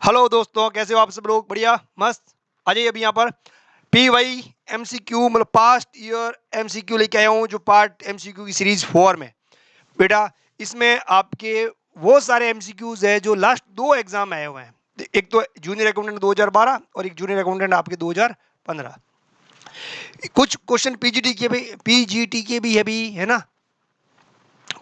Hello दोस्तों, कैसे हो आप सब लोग? बढ़िया, मस्त। आ जाइए अभी यहाँ पर पी वाई एमसीक्यू मतलब पास्ट ईयर एमसीक्यू लेके आया हूँ, जो पार्ट एमसीक्यू की सीरीज 4 में। बेटा, इसमें आपके वो सारे एमसीक्यूज है जो लास्ट दो एग्जाम आए हुए हैं। एक तो जूनियर अकाउंटेंट 2012 और एक जूनियर अकाउंटेंट आपके 2015। कुछ क्वेश्चन पीजीटी के भी है ना।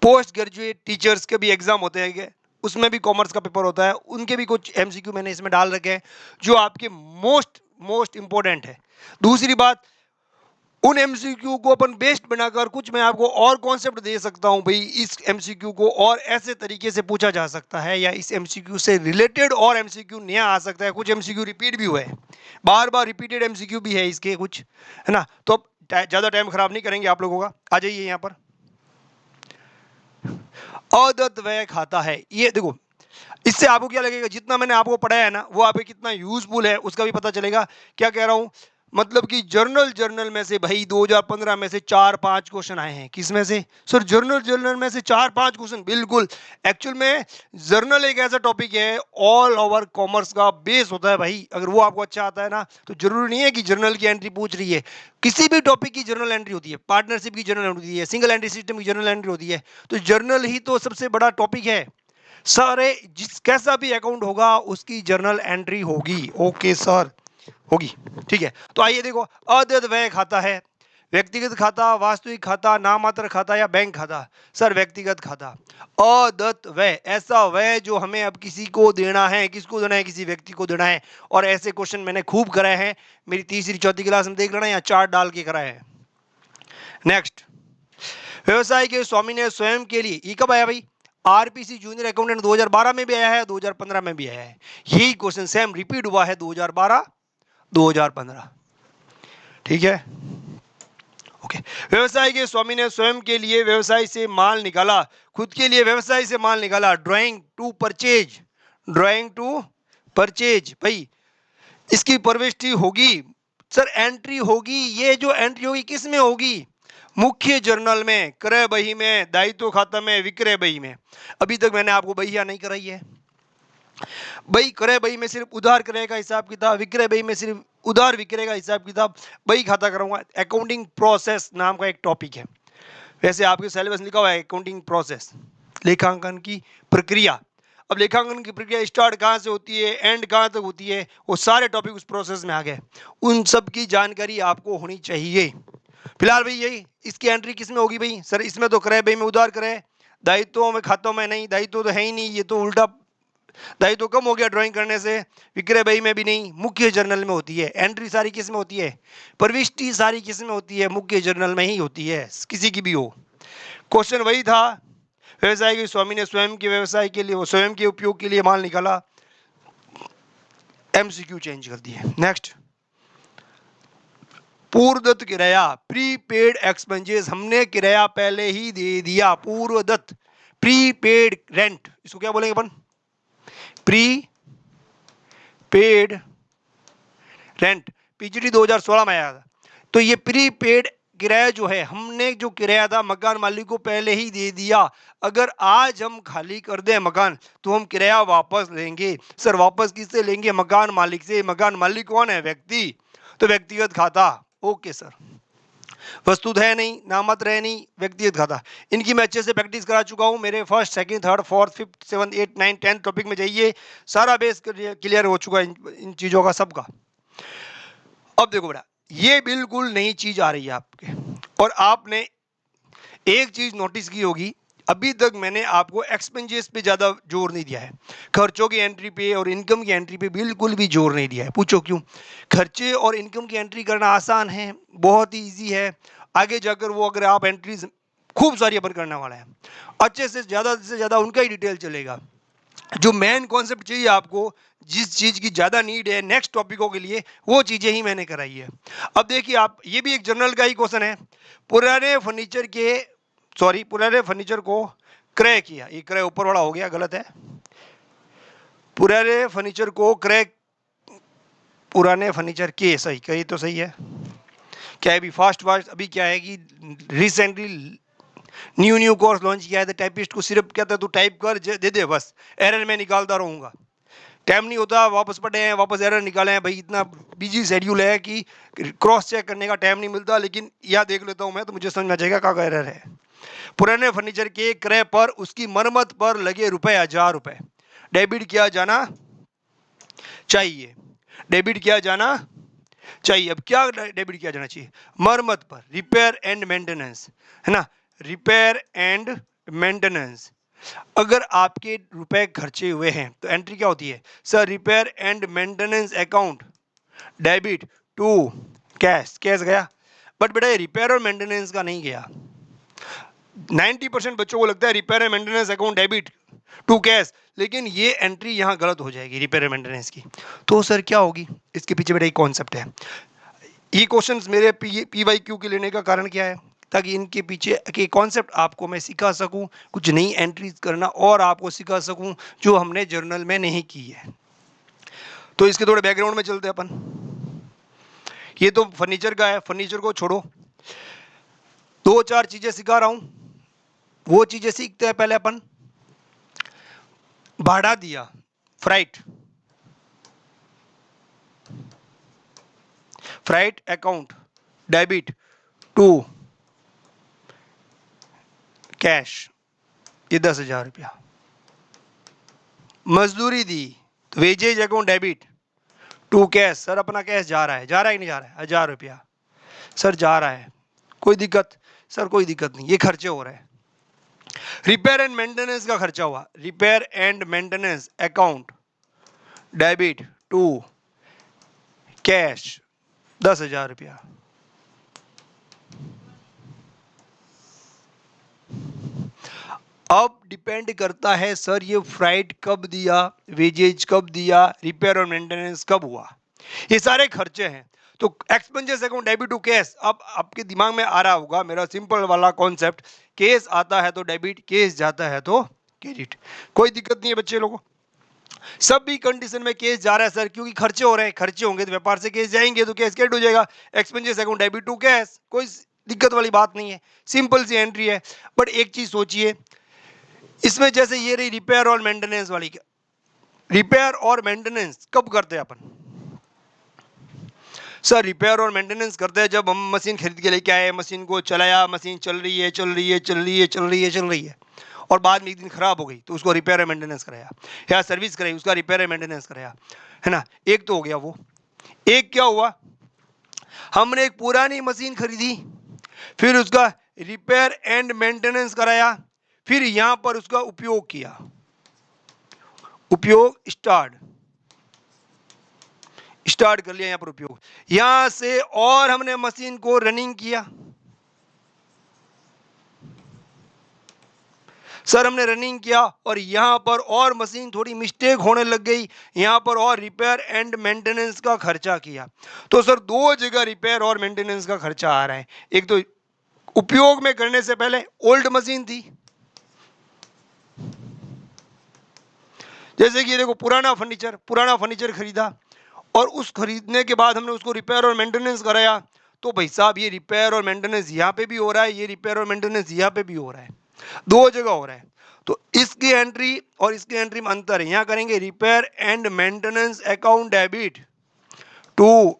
पोस्ट ग्रेजुएट टीचर्स के भी एग्जाम होते हैं, उसमें भी कॉमर्स का पेपर होता है, उनके भी कुछ एमसीक्यू मैंने इसमें डाल रखे हैं जो आपके मोस्ट मोस्ट इंपॉर्टेंट है। दूसरी बात, उन एमसीक्यू को अपन बेस्ड बनाकर कुछ मैं आपको और कॉन्सेप्ट दे सकता हूं भाई, इस एमसीक्यू को और ऐसे तरीके से पूछा जा सकता है, या इस एमसीक्यू से रिलेटेड और एमसीक्यू नया आ सकता है। कुछ एमसीक्यू रिपीट भी हुए हैं, बार बार रिपीटेड एमसीक्यू भी है इसके कुछ, है ना। तो अब ज्यादा टाइम खराब नहीं करेंगे आप लोगों का, आ जाइए यहाँ पर। अदत्त व्यय खाता है, ये देखो, इससे आपको क्या लगेगा, जितना मैंने आपको पढ़ाया है ना वो आपको कितना यूजफुल है उसका भी पता चलेगा। क्या कह रहा हूं, मतलब कि जर्नल में से भाई 2015 में से 4-5 क्वेश्चन आए हैं। किस में से सर? जर्नल में से 4-5 क्वेश्चन, बिल्कुल। एक्चुअल में जर्नल एक ऐसा टॉपिक है, ऑल ओवर कॉमर्स का बेस होता है भाई। अगर वो आपको अच्छा आता है ना, तो जरूरी नहीं है कि जर्नल की एंट्री पूछ रही है, किसी भी टॉपिक की जर्नल एंट्री होती है, पार्टनरशिप की जर्नल होती है, सिंगल एंट्री सिस्टम की जर्नल एंट्री होती है। तो जर्नल ही तो सबसे बड़ा टॉपिक है। सारे जिस कैसा भी अकाउंट होगा उसकी जर्नल एंट्री होगी। ओके सर, होगी, ठीक है। तो आइए देखो, अद्यत व्यय खाता है, व्यक्तिगत खाता, वास्तविक खाता, नामात्र खाता या बैंक खाता? सर व्यक्तिगत खाता। अदत्त व्यय, ऐसा व्यय जो हमें अब किसी को देना है। किसको देना है? किसी व्यक्ति को देना है। और ऐसे क्वेश्चन मैंने खूब कराए हैं, मेरी तीसरी चौथी क्लास में देख लेना, यहाँ चार्ट डाल के कराए हैं। नेक्स्ट, व्यवसाय के स्वामी ने स्वयं के लिए, ये कब आया भाई? आरपीसी जूनियर अकाउंटेंट 2012 में भी आया है, 2015 में भी आया है। यही क्वेश्चन सेम रिपीट हुआ है 2012 2015, ठीक है। ओके, व्यवसाय के स्वामी ने स्वयं के लिए व्यवसाय से माल निकाला, खुद के लिए व्यवसाय से माल निकाला। Drawing to purchase, drawing to purchase भाई, इसकी प्रविष्टि होगी सर, एंट्री होगी। ये जो एंट्री होगी किस में होगी? मुख्य जर्नल में, क्रय बही में, दायित्व खाता में, विक्रय बही में। अभी तक मैंने आपको बहिया नहीं कराई है भाई। क्रय बही में सिर्फ उधार क्रय का हिसाब किताब, विक्रय बही में सिर्फ उधार विक्रय का हिसाब किताब, बही खाता कराऊंगा। अकाउंटिंग प्रोसेस नाम का एक टॉपिक है, वैसे आपके सिलेबस लिखा हुआ है अकाउंटिंग प्रोसेस, लेखांकन की प्रक्रिया। अब लेखांकन की प्रक्रिया स्टार्ट कहाँ से होती है, एंड कहाँ तक होती है, वो सारे टॉपिक उस प्रोसेस में आ गए। उन सब की जानकारी आपको होनी चाहिए। फिलहाल भाई यही, इसकी एंट्री किस में होगी भाई? सर इसमें तो क्रय बही में उधार क्रय, दायित्वों में, खातों में नहीं, दायित्व तो है ही नहीं, ये तो उल्टा, दायित्व कम हो गया ड्राइंग करने से। विक्रय बही में भी नहीं, मुख्य जर्नल में होती है। एंट्री सारी किस में होती है? प्रविष्टि सारी किस में होती है? मुख्य जर्नल में ही होती है, किसी की भी हो। क्वेश्चन वही था, व्यवसाय के स्वामी ने स्वयं के व्यवसाय के लिए, स्वयं के उपयोग के लिए माल निकाला। एमसीक्यू चेंज कर दिए। नेक्स्ट, पूर्वदत्त किराया, प्रीपेड एक्सपेंसेस, हमने किराया पहले ही दे दिया। पूर्वदत्त, प्रीपेड रेंट, इसको क्या बोलेंगे अपन? प्री पेड रेंट, पीजीटी 2016 में आया था। तो ये प्रीपेड किराया जो है, हमने जो किराया था मकान मालिक को पहले ही दे दिया। अगर आज हम खाली कर दें मकान, तो हम किराया वापस लेंगे। सर वापस किससे लेंगे? मकान मालिक से। मकान मालिक कौन है? व्यक्ति। तो व्यक्तिगत खाता। ओके सर, वस्तुत है नहीं, नाममात्र है नहीं, व्यक्तिगत खाता। इनकी मैं अच्छे से प्रैक्टिस करा चुका हूं। मेरे first, second, third, fourth, fifth, seven, eight, nine, 10 topic में जाइए, सारा बेस क्लियर हो चुका है इन चीजों का, सबका। अब देखो बेटा, ये बिल्कुल नई चीज आ रही है आपके, और आपने एक चीज नोटिस की होगी, अभी तक मैंने आपको एक्सपेंसेस पे ज्यादा जोर नहीं दिया है। खर्चों की एंट्री पे और इनकम की एंट्री पे बिल्कुल भी जोर नहीं दिया है। पूछो क्यों? खर्चे और इनकम की एंट्री करना आसान है, बहुत ही ईजी है। आगे जाकर वो अगर आप एंट्रीज खूब सारी अपन करने वाला है, अच्छे से ज्यादा उनका ही डिटेल चलेगा। जो मेन कॉन्सेप्ट चाहिए आपको, जिस चीज की ज्यादा नीड है नेक्स्ट टॉपिकों के लिए, वो चीजें ही मैंने कराई है। अब देखिए आप, ये भी एक जर्नल का ही क्वेश्चन है। पुराने फर्नीचर के, सॉरी, पुराने फर्नीचर को क्रय किया, ये क्रय ऊपर वाला हो गया, गलत है। पुराने फर्नीचर को क्रय, पुराने फर्नीचर के, सही कही तो सही है। क्या है अभी फास्ट फास्ट, अभी क्या है कि रिसेंटली न्यू कोर्स लॉन्च किया है, तो टाइपिस्ट को सिर्फ कहता है तू टाइप कर दे दे, बस एरर में निकालता रहूंगा। टाइम नहीं होता, वापस पढ़े हैं, वापस एरर निकाले हैं, भाई इतना बिजी शेड्यूल है कि क्रॉस चेक करने का टाइम नहीं मिलता, लेकिन यह देख लेता हूं मैं तो मुझे समझ में आ जाएगा कहाँ का एरर है। पुराने फर्नीचर के क्रय पर उसकी मरम्मत पर लगे ₹1000 डेबिट किया जाना चाहिए। डेबिट किया जाना चाहिए। अब क्या डेबिट किया जाना चाहिए? मरम्मत पर, रिपेयर एंड मेंटेनेंस, है ना, रिपेयर एंड मेंटेनेंस। अगर आपके रुपए खर्चे हुए हैं तो एंट्री क्या होती है? Sir repair and maintenance account debit to cash. Cash गया, बट बेटा ये रिपेयर और मेंटेनेंस का नहीं गया। 90% बच्चों को लगता है repair and maintenance account debit to cash, लेकिन ये एंट्री यहाँ गलत हो जाएगी रिपेयर एंड मेंटेनेंस की। तो सर क्या होगी? इसके पीछे बेटा एक कॉन्सेप्ट है। ये क्वेश्चंस मेरे PYQ के लेने का कारण क्या है? ताकि इनके पीछे के कॉन्सेप्ट आपको मैं सिखा सकूं, कुछ नई एंट्रीज करना और आपको सिखा सकूं जो हमने जर्नल में नहीं की है। तो इसके थोड़े बैकग्राउंड में चलते हैं अपन। ये तो फर्नीचर का है, फर्नीचर को छोड़ो, 2-4 चीजें सिखा रहा हूं, वो चीजें सीखते हैं पहले अपन। भाड़ा दिया, freight, freight account debit to cash, ये 10,000 रुपया। मजदूरी दी तो wages account debit to cash. Sir अपना कैश जा रहा है, जा रहा है कि नहीं जा रहा है? 1000 रुपया सर जा रहा है, कोई दिक्कत? सर कोई दिक्कत नहीं, ये खर्चे हो रहे हैं। रिपेयर एंड मेंटेनेंस का खर्चा हुआ, repair and maintenance account debit to cash 10,000 रुपया। अब डिपेंड करता है सर ये फ्राइट कब दिया, वेजेज कब दिया, रिपेयर और मेंटेनेंस कब हुआ, ये सारे खर्चे हैं। तो expenses account debit to cash. अब आपके दिमाग में आ रहा होगा मेरा सिंपल वाला कॉन्सेप्ट, केस आता है तो डेबिट, केस जाता है तो क्रेडिट। कोई दिक्कत नहीं है बच्चे लोगों, सब भी कंडीशन में केस जा रहा है सर, क्योंकि खर्चे हो रहे हैं, खर्चे होंगे तो व्यापार से केस जाएंगे तो केस क्रेडिट हो जाएगा। Expenses account debit to cash, कोई दिक्कत वाली बात नहीं है, सिंपल सी एंट्री है। बट एक चीज सोचिए, इसमें जैसे ये रही रिपेयर और मेंटेनेंस वाली, रिपेयर और मेंटेनेंस कब करते हैं अपन? सर रिपेयर और मेंटेनेंस करते हैं जब हम मशीन खरीद के लेके आए, मशीन को चलाया, मशीन चल रही है, चल रही है, चल रही है, चल रही है, चल रही है, और बाद में एक दिन खराब हो गई तो उसको रिपेयर और मेंटेनेंस कराया, या सर्विस कराई, उसका रिपेयर और मेंटेनेंस कराया, है ना। एक तो हो गया वो। एक क्या हुआ, हमने एक पुरानी मशीन खरीदी, फिर उसका रिपेयर एंड मेंटेनेंस कराया, फिर यहां पर उसका उपयोग किया, उपयोग स्टार्ट कर लिया, यहां पर उपयोग, यहां से और हमने मशीन को रनिंग किया। सर हमने रनिंग किया और यहां पर और मशीन थोड़ी मिस्टेक होने लग गई, यहां पर और रिपेयर एंड मेंटेनेंस का खर्चा किया। तो सर दो जगह रिपेयर और मेंटेनेंस का खर्चा आ रहा है। एक तो उपयोग में करने से पहले ओल्ड मशीन थी, जैसे कि देखो पुराना फर्नीचर खरीदा और उस खरीदने के बाद हमने उसको रिपेयर और मेंटेनेंस कराया, तो भाई साहब ये रिपेयर और मेंटेनेंस यहाँ पे भी हो रहा है, ये रिपेयर और मेंटेनेंस यहाँ पे भी हो रहा है, दो जगह हो रहा है। तो इसकी एंट्री और इसकी एंट्री में अंतर है, यहाँ करेंगे repair and maintenance account debit to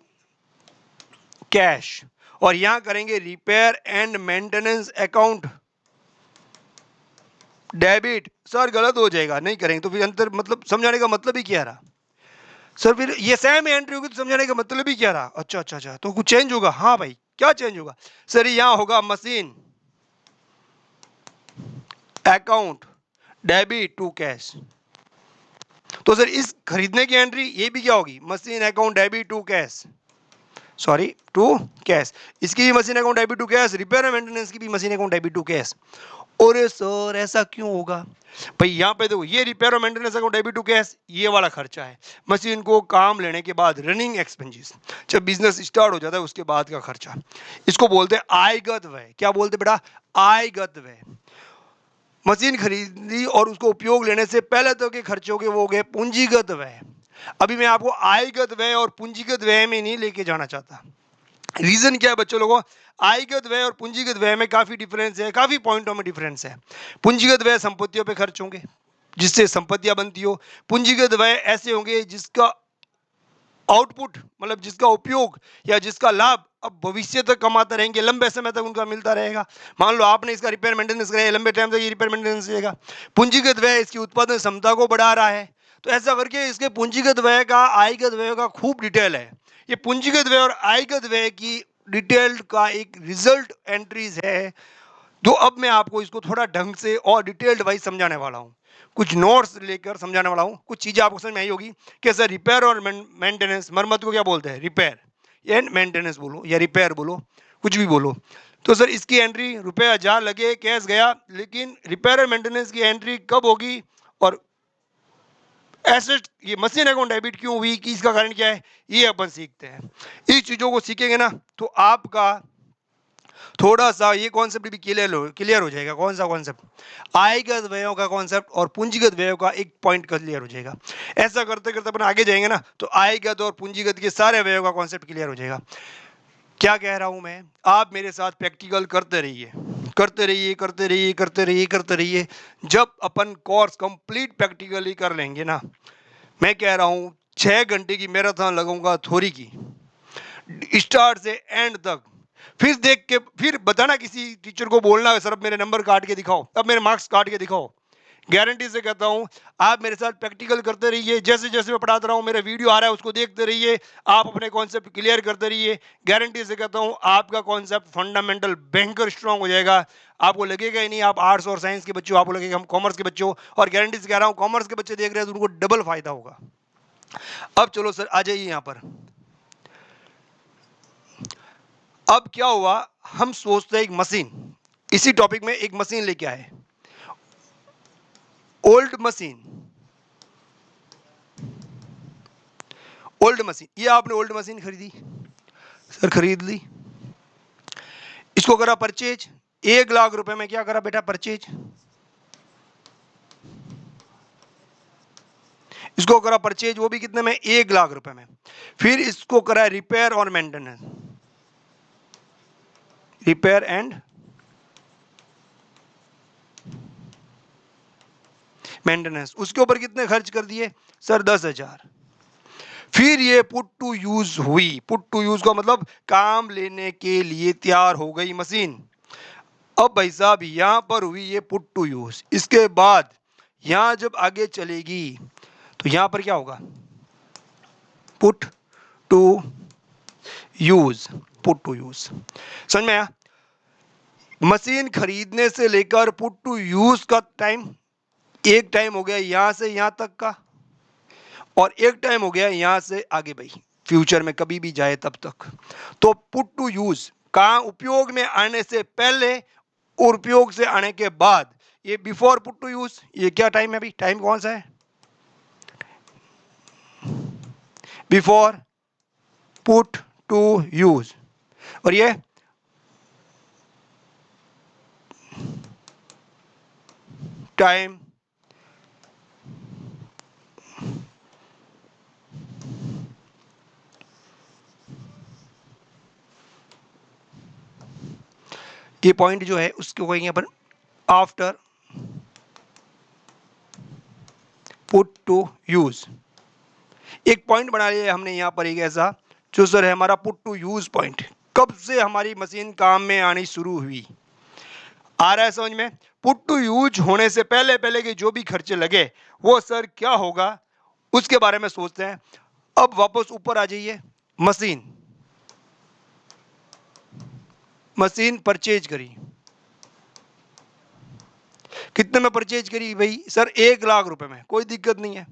cash, और यहां करेंगे repair and maintenance account debit. Sir गलत हो जाएगा, नहीं करेंगे तो फिर अंतर, मतलब समझाने का मतलब ही क्या रहा? सर फिर ये सेम एंट्री होगी तो समझाने का मतलब ही क्या रहा? अच्छा अच्छा अच्छा, तो कुछ चेंज होगा? हाँ भाई क्या चेंज होगा? सर यहां होगा machine account debit to cash. तो सर इस खरीदने की एंट्री ये भी क्या होगी? Machine account debit to cash, sorry to cash. इसकी भी machine account debit to cash, repair and maintenance की भी machine account debit to cash. और सर ऐसा क्यों होगा भाई? यहाँ पे देखो ये रिपेयर और maintenance account debit to cash, ये वाला खर्चा है, मशीन को काम लेने के बाद रनिंग एक्सपेंसेस, जब बिजनेस स्टार्ट हो जाता है उसके बाद का खर्चा, इसको बोलते हैं आयगत व्यय। क्या बोलते बेटा? आयगत व्यय। मशीन खरीदी और उसको उपयोग लेने से पहले तो के खर्चों के वो हो गए पूंजीगत व्यय। अभी मैं आपको आयगत व्यय और पूंजीगत व्यय में नहीं लेके जाना चाहता। रीजन क्या है बच्चों लोगों? आयगत व्यय और पूंजीगत व्यय में काफी डिफरेंस है, काफी पॉइंटों में डिफरेंस है। पूंजीगत व्यय संपत्तियों पे खर्च होंगे, जिससे संपत्तियां बनती हो। पूंजीगत व्यय ऐसे होंगे जिसका आउटपुट मतलब जिसका उपयोग या जिसका लाभ अब भविष्य तक कमाते रहेंगे, लंबे समय तक उनका मिलता रहेगा। मान लो आपने इसका रिपेयर मेंटेनेंस कराया, लंबे टाइम तक ये रिपेयर मेंटेनेंस रहेगा। पूंजीगत व्यय इसकी उत्पादन क्षमता को बढ़ा रहा है। तो ऐसा करके इसके पूंजीगत व्यय का आयगत व्यय का खूब डिटेल है। ये पूंजीगत व्यय और आयगत व्यय की डिटेल्ड का एक रिजल्ट एंट्रीज है, तो अब मैं आपको इसको थोड़ा ढंग से और डिटेल्ड वाइज समझाने वाला हूँ। कुछ नोट्स लेकर समझाने वाला हूँ, कुछ चीज़ें आपको समझ में आई होगी कि सर रिपेयर और मेंटेनेंस, मरम्मत को क्या बोलते हैं? रिपेयर या मेंटेनेंस बोलो या रिपेयर बोलो, कुछ भी बोलो। तो सर इसकी एंट्री ₹1000 लगे, कैश गया, लेकिन रिपेयर और मेंटेनेंस की एंट्री कब होगी और एसेट ये मशीन अकाउंट डेबिट क्यों हुई, कि इसका कारण क्या है, ये अपन सीखते हैं। इस चीज़ों को सीखेंगे ना तो आपका थोड़ा सा ये कॉन्सेप्ट भी क्लियर हो जाएगा। कौन सा कॉन्सेप्ट? आयगत व्ययों का कॉन्सेप्ट और पूंजीगत व्ययों का एक पॉइंट क्लियर हो जाएगा। ऐसा करते करते अपन आगे जाएंगे ना तो आयगत और पूंजीगत के सारे व्ययों का कॉन्सेप्ट क्लियर हो जाएगा। क्या कह रहा हूं मैं, आप मेरे साथ प्रैक्टिकल करते रहिए, करते रहिए, करते रहिए, करते रहिए, करते रहिए। जब अपन कोर्स कंप्लीट प्रैक्टिकली कर लेंगे ना, मैं कह रहा हूं 6 घंटे की मैराथन लगाऊंगा थ्योरी की, स्टार्ट से एंड तक। फिर देख के फिर बताना किसी टीचर को, बोलना सर अब मेरे नंबर काट के दिखाओ, अब मेरे मार्क्स काट के दिखाओ। गारंटी से कहता हूं आप मेरे साथ प्रैक्टिकल करते रहिए, जैसे जैसे मैं पढ़ाता रहा हूं मेरा वीडियो आ रहा है उसको देखते रहिए, आप अपने कॉन्सेप्ट क्लियर करते रहिए। गारंटी से कहता हूं आपका कॉन्सेप्ट फंडामेंटल बैंकर स्ट्रांग हो जाएगा। आपको लगेगा ही नहीं आप आर्ट्स और साइंस के बच्चे हो, आपको लगेगा हम कॉमर्स के बच्चे हो। और गारंटी से कह रहा हूं कॉमर्स के बच्चे देख रहे हैं तो उनको डबल फायदा होगा। अब चलो सर आ जाइए यहां पर। अब क्या हुआ, हम सोचते हैं एक मशीन, इसी टॉपिक में एक मशीन लेके आए, ओल्ड मशीन। ओल्ड मशीन, ये आपने ओल्ड मशीन खरीदी, सर खरीद ली, इसको करा परचेज, 1 लाख रुपए में क्या करा बेटा, परचेज। इसको करा परचेज, वो भी कितने में, 1 लाख रुपए में। फिर इसको करा रिपेयर और मेंटेनेंस, रिपेयर एंड मेंटेनेंस, उसके ऊपर कितने खर्च कर दिए सर, 10,000। फिर ये पुट टू यूज हुई, पुट टू यूज का मतलब काम लेने के लिए तैयार हो गई मशीन। अब भाई साहब यहां पर हुई ये पुट टू यूज, इसके बाद यहां जब आगे चलेगी तो यहां पर क्या होगा, put to use, put to use. समझ में आया? मशीन खरीदने से लेकर पुट टू यूज का टाइम, एक टाइम हो गया यहां से यहां तक का, और एक टाइम हो गया यहां से आगे भाई फ्यूचर में कभी भी जाए तब तक। तो पुट टू यूज का उपयोग में आने से पहले और उपयोग से आने के बाद, ये बिफोर पुट टू यूज, ये क्या टाइम है अभी, टाइम कौन सा है, बिफोर पुट टू यूज, और ये टाइम ये पॉइंट जो है उसको कहेंगे अपन आफ्टर पुट टू यूज। एक पॉइंट बना लिया हमने यहां पर एक ऐसा, जो सर है हमारा पुट टू यूज पॉइंट, कब से हमारी मशीन काम में आनी शुरू हुई। आ रहा है समझ में? पुट टू यूज होने से पहले पहले के जो भी खर्चे लगे वो सर क्या होगा उसके बारे में सोचते हैं। अब वापस ऊपर आ जाइए, मशीन, मशीन परचेज करी, कितने में परचेज करी भाई सर, 1 लाख रुपए में, कोई दिक्कत नहीं है।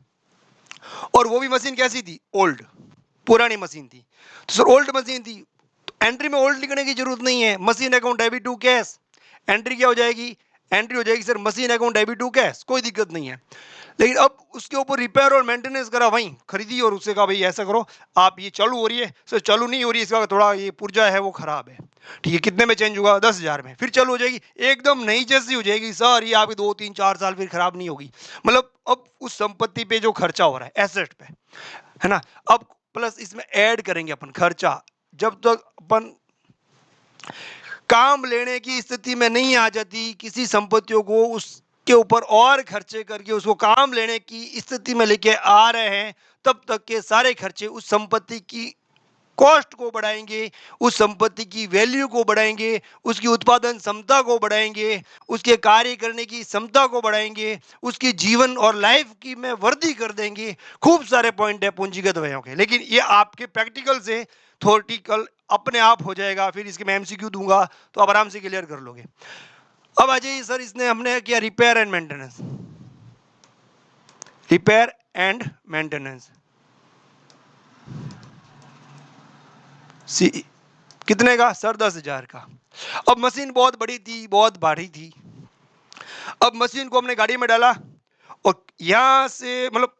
और वो भी मशीन कैसी थी, ओल्ड, पुरानी मशीन थी। तो सर ओल्ड मशीन थी तो एंट्री में ओल्ड लिखने की जरूरत नहीं है, machine account debit to cash, entry क्या हो जाएगी, एंट्री हो जाएगी sir machine account debit to cash, कोई दिक्कत नहीं है। लेकिन अब उसके ऊपर रिपेयर और मेंटेनेंस करा वहीं खरीदी और उससे कहा भाई ऐसा करो आप, ये चालू हो रही है सर, चालू नहीं हो रही, इसका थोड़ा ये पुर्जा है वो खराब है, ठीक है, कितने में चेंज होगा, 10,000 में, फिर चालू हो जाएगी, एकदम नई जैसी हो जाएगी सर, ये आपकी 2 3 4 साल फिर खराब नहीं होगी। मतलब अब उस संपत्ति पे जो खर्चा हो रहा है एसेट पे, है ना, अब प्लस इसमें ऐड करेंगे अपन खर्चा, जब तक अपन काम लेने की स्थिति में नहीं आ जाती किसी संपत्तियों को उस उसके ऊपर और खर्चे करके उसको काम लेने की स्थिति में लेके आ रहे हैं, तब तक के सारे खर्चे उस संपत्ति की कॉस्ट को बढ़ाएंगे, उस संपत्ति की वैल्यू को बढ़ाएंगे, उसकी उत्पादन क्षमता को बढ़ाएंगे, उसके कार्य करने की क्षमता को बढ़ाएंगे, उसकी जीवन और लाइफ की में वृद्धि कर देंगे। खूब सारे पॉइंट है पूंजीगत व्ययों के, लेकिन ये आपके प्रैक्टिकल से थ्योरेटिकल अपने आप हो जाएगा। फिर इसके मैं एमसीक्यू दूंगा तो आप आराम से क्लियर कर लोगे। अब आ जाइए सर, इसने हमने किया repair and maintenance. Repair and maintenance C कितने का सर? 10,000 का। अब मशीन बहुत बड़ी थी, बहुत भारी थी। अब मशीन को हमने गाड़ी में डाला और यहां से मतलब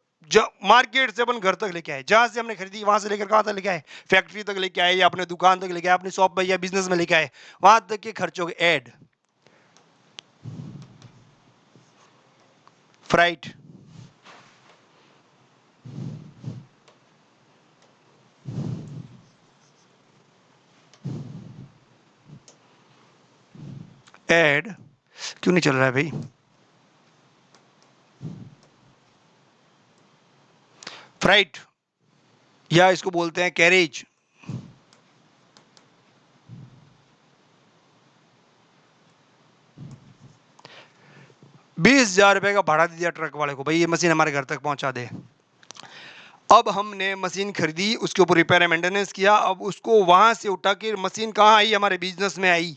मार्केट से अपन घर तक लेके आए, जहां से हमने खरीदी वहां से लेकर कहां तक लेके आए? फैक्ट्री तक लेके आए, या अपने दुकान तक लेके आए, अपनी शॉप में या बिजनेस में लेके आए, वहां तक के खर्चों के ऐड फ्राइट, ऐड क्यों नहीं चल रहा है भाई? फ्राइट या इसको बोलते हैं कैरेज। ₹20,000 का भाड़ा दे दिया ट्रक वाले को, भाई ये मशीन हमारे घर तक पहुंचा दे। अब हमने मशीन खरीदी, उसके ऊपर रिपेयर एंड मेंटेनेंस किया, अब उसको वहां से उठा के मशीन कहाँ आई? हमारे बिजनेस में आई।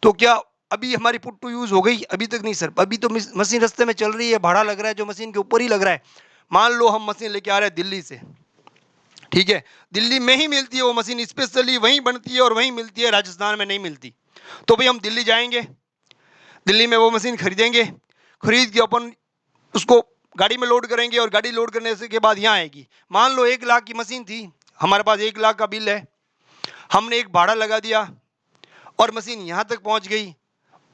तो क्या अभी हमारी पुट टू यूज हो गई? अभी तक नहीं सर, अभी तो मशीन रास्ते में चल रही है, भाड़ा लग रहा है जो मशीन के ऊपर ही लग रहा है। मान लो हम मशीन लेके आ रहे हैं दिल्ली से, ठीक है, दिल्ली में ही मिलती है वो मशीन, स्पेशली वहीं बनती है और वहीं मिलती है, राजस्थान में नहीं मिलती। तो भाई हम दिल्ली जाएंगे, दिल्ली में वो मशीन खरीदेंगे, खरीद के अपन उसको गाड़ी में लोड करेंगे और गाड़ी लोड करने से के बाद यहाँ आएगी। मान लो 1 लाख की मशीन थी, हमारे पास 1 लाख का बिल है, हमने एक भाड़ा लगा दिया और मशीन यहाँ तक पहुँच गई।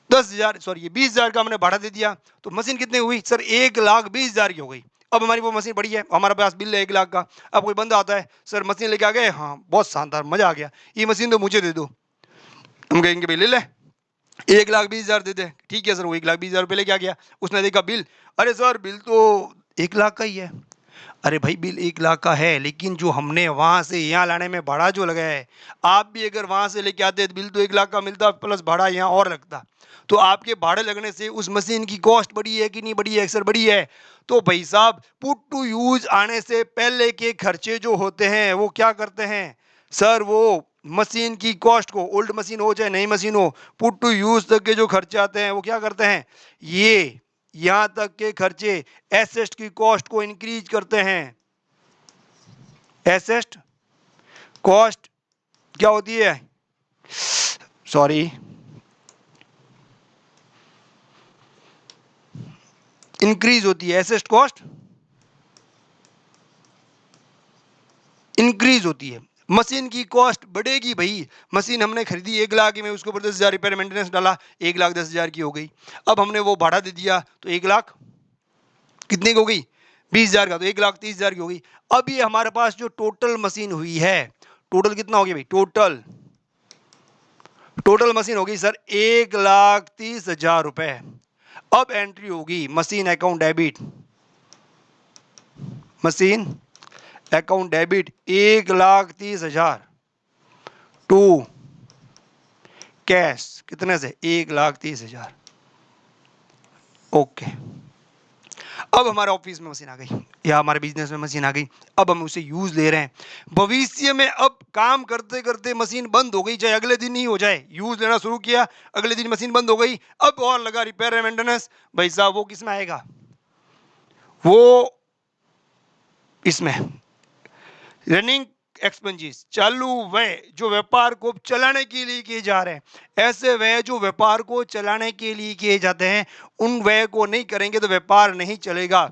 10,000 सॉरी ये 20,000 का हमने भाड़ा दे दिया, तो मशीन कितनी हुई सर? 1,20,000 की हो गई। अब हमारी वो मशीन बड़ी है, हमारे पास बिल है 1 लाख का। अब कोई बंदा आता है, सर मशीन लेके आ गए, हाँ बहुत शानदार, मजा आ गया, ये मशीन तो मुझे दे दो। हम कहेंगे भाई ले ले, 1,20,000 दे दे। ठीक है सर, वो 1,20,000 रुपये लेके आ गया, उसने देखा बिल, अरे सर बिल तो 1 लाख का ही है। अरे भाई बिल 1 लाख का है, लेकिन जो हमने वहां से यहाँ लाने में भाड़ा जो लगाया है, आप भी अगर वहां से लेके आते बिल तो 1 लाख का मिलता, प्लस भाड़ा यहाँ और लगता। तो आपके भाड़े लगने से उस मशीन की कॉस्ट बढ़ी है कि नहीं बढ़ी है? सर बढ़ी है। तो भाई साहब पुट टू यूज आने से पहले के खर्चे जो होते हैं वो क्या करते हैं सर? वो मशीन की कॉस्ट को, ओल्ड मशीन हो चाहे नई मशीन हो, पुट टू यूज तक के जो खर्चे आते हैं वो क्या करते हैं? ये यहां तक के खर्चे एसेट की कॉस्ट को इंक्रीज करते हैं। एसेट कॉस्ट क्या होती है? सॉरी, इंक्रीज होती है। एसेट कॉस्ट इंक्रीज होती है, मशीन की कॉस्ट बढ़ेगी भाई। मशीन हमने खरीदी 1 लाख की में, उसके ऊपर 10,000 रिपेयर मेंटेनेंस डाला, 1,10,000 की हो गई। अब हमने वो भाड़ा दे दिया तो 1 लाख कितने की हो गई? 20,000 का, तो 1,30,000 की हो गई। अब ये हमारे पास जो टोटल मशीन हुई है, टोटल कितना हो गया भाई? टोटल टोटल मशीन होगी सर 1,30,000 रुपए। अब एंट्री होगी machine account debit, machine account debit 1,30,000 to cash, कितने से? 1,30,000। ओके, अब हमारे ऑफिस में मशीन आ गई या हमारे बिजनेस में मशीन आ गई, अब हम उसे यूज ले रहे हैं। भविष्य में अब काम करते करते मशीन बंद हो गई, चाहे अगले दिन ही हो जाए, यूज लेना शुरू किया, अगले दिन मशीन बंद हो गई, अब और लगा रिपेयर एंड मेंटेनेंस। भाई साहब वो किस में आएगा? वो इसमें रनिंग एक्सपेंसेस, चालू व्यय जो व्यापार को चलाने के लिए किए जा रहे हैं। ऐसे व्यय जो व्यापार को चलाने के लिए किए जाते हैं, उन व्यय को नहीं करेंगे तो व्यापार नहीं चलेगा।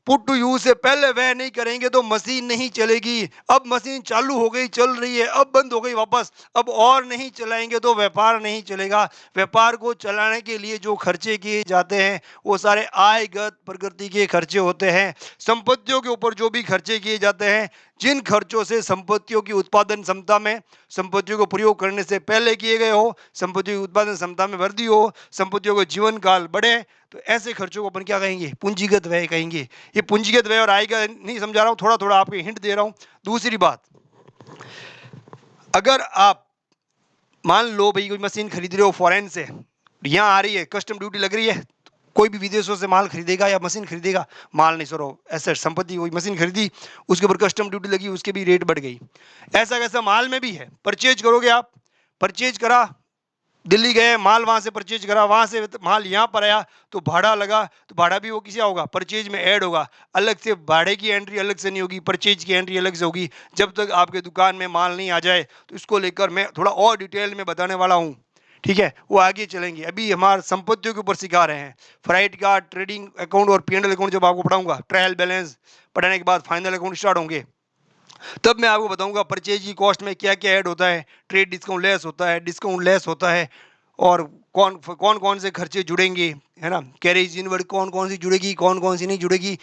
पुट टू यूज से पहले व्यय नहीं करेंगे तो मशीन नहीं चलेगी। अब मशीन चालू हो गई, चल रही है, अब बंद हो गई वापस, अब और नहीं चलाएंगे तो व्यापार नहीं चलेगा। व्यापार को चलाने के लिए जो खर्चे किए जाते हैं वो सारे आयगत प्रकृति के खर्चे होते हैं। संपत्तियों के ऊपर जो भी खर्चे किए जाते हैं, जिन खर्चों से संपत्तियों की उत्पादन क्षमता में, संपत्तियों को प्रयोग करने से पहले किए गए हो, संपत्तियों की उत्पादन क्षमता में वृद्धि हो, संपत्तियों का जीवन काल बढ़े, तो ऐसे खर्चों को अपन क्या कहेंगे? पूंजीगत व्यय कहेंगे। ये पूंजीगत व्यय और आय का नहीं समझा रहा हूँ, थोड़ा थोड़ा आपको हिंट दे रहा हूँ। दूसरी बात, अगर आप मान लो भाई कोई मशीन खरीद रहे हो फॉरेन से, यहाँ आ रही है, कस्टम ड्यूटी लग रही है, कोई भी विदेशों से माल खरीदेगा या मशीन खरीदेगा, माल नहीं सरो एसेट संपत्ति, कोई मशीन खरीदी, उसके ऊपर कस्टम ड्यूटी लगी, उसके भी रेट बढ़ गई। ऐसा कैसा माल में भी है, परचेज करोगे आप, परचेज करा, दिल्ली गए, माल वहां से परचेज करा, वहां से माल यहाँ पर आया तो भाड़ा लगा, तो भाड़ा भी वो किसी होगा, परचेज में ऐड होगा। अलग से भाड़े की एंट्री अलग से नहीं होगी, परचेज की एंट्री अलग से होगी। जब तक आपके दुकान में माल नहीं आ जाए, तो इसको लेकर मैं थोड़ा और डिटेल में बताने वाला हूँ, ठीक है, वो आगे चलेंगे। अभी हमारे संपत्तियों के ऊपर सिखा रहे हैं। फ्राइट का ट्रेडिंग अकाउंट और पी&ल अकाउंट जब आपको पढ़ाऊंगा, ट्रायल बैलेंस पढ़ाने के बाद फाइनल अकाउंट स्टार्ट होंगे, तब मैं आपको बताऊंगा परचेज की कॉस्ट में क्या क्या ऐड होता है, ट्रेड डिस्काउंट लेस होता है, डिस्काउंट लेस होता है, और कौन कौन कौन से खर्चे जुड़ेंगे, है ना, कैरेज इनवर्ड कौन कौन सी जुड़ेगी, कौन कौन सी नहीं जुड़ेगी,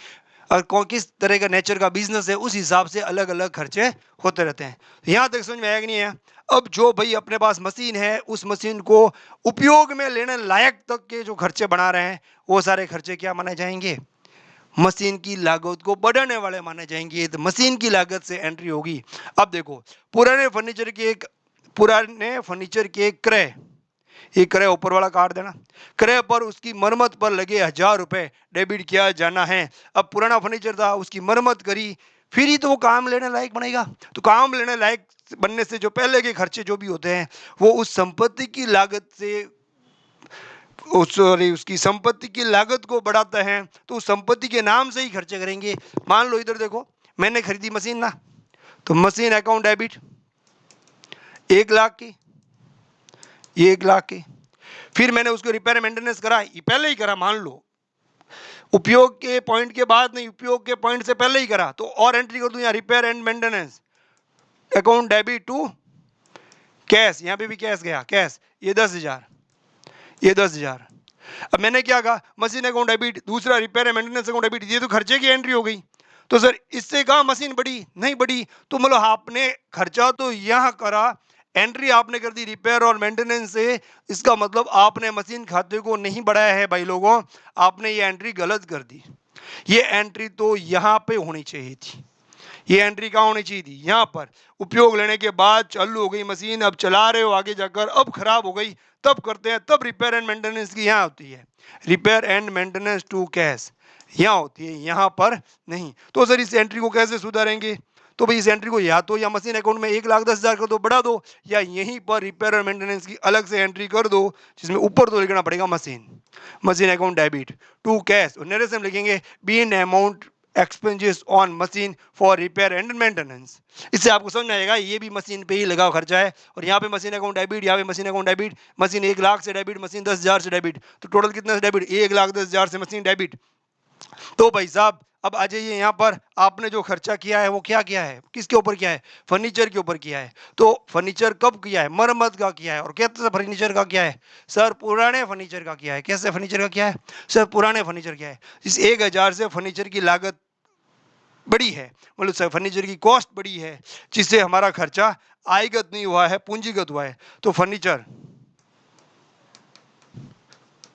और कौन किस तरह का नेचर का बिजनेस है, उस हिसाब से अलग अलग खर्चे होते रहते हैं। यहाँ तक समझ में आया कि नहीं है? अब जो भाई अपने पास मशीन है, उस मशीन को उपयोग में लेने लायक तक के जो खर्चे बना रहे हैं, वो सारे खर्चे क्या माने जाएंगे? मशीन की लागत को बढ़ाने वाले माने जाएंगे। तो मशीन की लागत से एंट्री होगी। अब देखो, पुराने फर्नीचर के क्रय, ये क्रय ऊपर वाला काट देना, क्रय पर उसकी मरम्मत पर लगे 1,000 रुपए डेबिट किया जाना है। अब पुराना फर्नीचर था, उसकी मरम्मत करी, फिर ही तो वो काम लेने लायक बनेगा। तो काम लेने लायक बनने से जो पहले के खर्चे जो भी होते हैं, वो उस संपत्ति की लागत से, उसकी संपत्ति की लागत को बढ़ाता है, तो उस संपत्ति के नाम से ही खर्चे करेंगे। मान लो इधर देखो, मैंने खरीदी मशीन ना, तो मशीन अकाउंट डेबिट 1,00,000 की, ये 1,00,000 की, फिर मैंने उसको रिपेयर मेंटेनेंस करा, ये पहले ही करा, मान लो उपयोग के पॉइंट के बाद नहीं, उपयोग के पॉइंट से पहले ही करा, तो और एंट्री कर दूं यहाँ, repair and maintenance account debit to cash, यहाँ पे भी कैश गया, कैश, ये 10,000, ये 10,000। अब मैंने क्या कहा, मशीन अकाउंट डेबिट, दूसरा repair and maintenance account debit, ये तो खर्चे की एंट्री हो गई। तो सर इससे कहा मशीन बढ़ी? नहीं बढ़ी। तो मतलब आपने खर्चा तो यहाँ करा, एंट्री आपने कर दी रिपेयर और मेंटेनेंस से, इसका मतलब आपने मशीन खाते को नहीं बढ़ाया है भाई लोगों, आपने ये एंट्री गलत कर दी। ये एंट्री तो यहाँ पे होनी चाहिए थी, ये एंट्री कहाँ होनी चाहिए थी? यहाँ पर। उपयोग लेने के बाद चालू हो गई मशीन, अब चला रहे हो आगे जाकर, अब खराब हो गई, तब करते हैं, तब रिपेयर एंड मेंटेनेंस की यहाँ होती है, repair and maintenance to cash यहाँ होती है, यहाँ पर नहीं। तो सर इस एंट्री को कैसे सुधारेंगे? तो भाई इस एंट्री को या तो या मशीन अकाउंट में 1,10,000 कर दो, बढ़ा दो, या यहीं पर रिपेयर और मेंटेनेंस की अलग से एंट्री कर दो, जिसमें ऊपर तो लिखना पड़ेगा machine account debit to cash, और नरेशन लिखेंगे being amount expenses on machine for repair and maintenance. इससे आपको समझ में आएगा ये भी मशीन पे ही लगा खर्चा है, और यहाँ पे मशीन अकाउंट डेबिट, यहाँ पे मशीन अकाउंट डेबिट, मशीन 1,00,000 से डेबिट, मशीन 10,000 से डेबिट, तो टोटल कितना से डेबिट? 1,10,000 से मशीन डेबिट। तो भाई साहब अब आ जाइए यहाँ पर, आपने जो खर्चा किया है वो क्या किया है, किसके ऊपर किया है? फर्नीचर के ऊपर किया है। तो फर्नीचर कब किया है? मरम्मत का किया है। और कैसे फर्नीचर का किया है? सर पुराने फर्नीचर का किया है। कैसे फर्नीचर का किया है? सर पुराने फर्नीचर किया है। इस 1,000 से फर्नीचर की लागत बड़ी है, मतलब फर्नीचर की कॉस्ट बड़ी है, जिससे हमारा खर्चा आयगत नहीं हुआ है, पूंजीगत हुआ है। तो furniture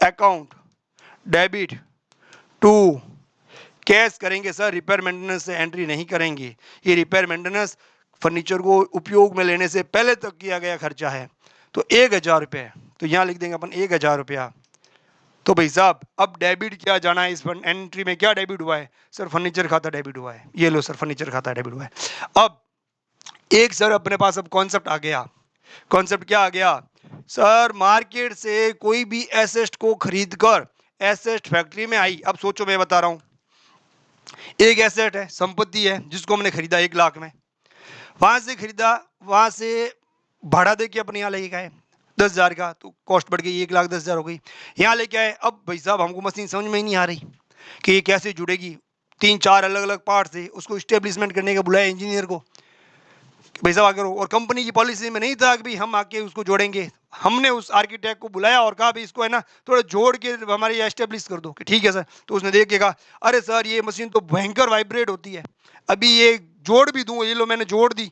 account debit to cash करेंगे सर, रिपेयर मेंटेनेंस से एंट्री नहीं करेंगे। ये रिपेयर मेंटेनेंस फर्नीचर को उपयोग में लेने से पहले तक किया गया खर्चा है। तो 1,000 रुपये, तो यहाँ लिख देंगे अपन 1,000 रुपया। तो भाई साहब अब डेबिट क्या जाना है, इस एंट्री में क्या डेबिट हुआ है? सर फर्नीचर खाता डेबिट हुआ है, ये लो सर फर्नीचर खाता डेबिट हुआ है। अब एक सर अपने पास अब कॉन्सेप्ट आ गया। कॉन्सेप्ट क्या आ गया? सर मार्केट से कोई भी एसेट को खरीद कर एसेट फैक्ट्री में आई। अब सोचो मैं बता रहा हूं, एक एसेट है, संपत्ति है, जिसको हमने खरीदा 1,00,000 में, वहां से खरीदा, वहां से भाड़ा दे के अपने यहाँ लेके गए 10,000 का, तो कॉस्ट बढ़ गई, 1,10,000 हो गई। यहाँ लेके आए, अब भाई साहब हमको मशीन समझ में ही नहीं आ रही कि ये कैसे जुड़ेगी, 3-4 अलग अलग पार्ट से, उसको स्टेब्लिशमेंट करने का बुलाया इंजीनियर को, भाई साहब आगे, और कंपनी की पॉलिसी में नहीं था कि भाई हम आके उसको जोड़ेंगे। हमने उस आर्किटेक्ट को बुलाया और कहा भाई इसको है ना थोड़ा जोड़ के हमारे यहाँ एस्टेब्लिश कर दो, कि ठीक है सर। तो उसने देख के कहा, अरे सर ये मशीन तो भयंकर वाइब्रेट होती है, अभी ये जोड़ भी दूं, ये लो मैंने जोड़ दी,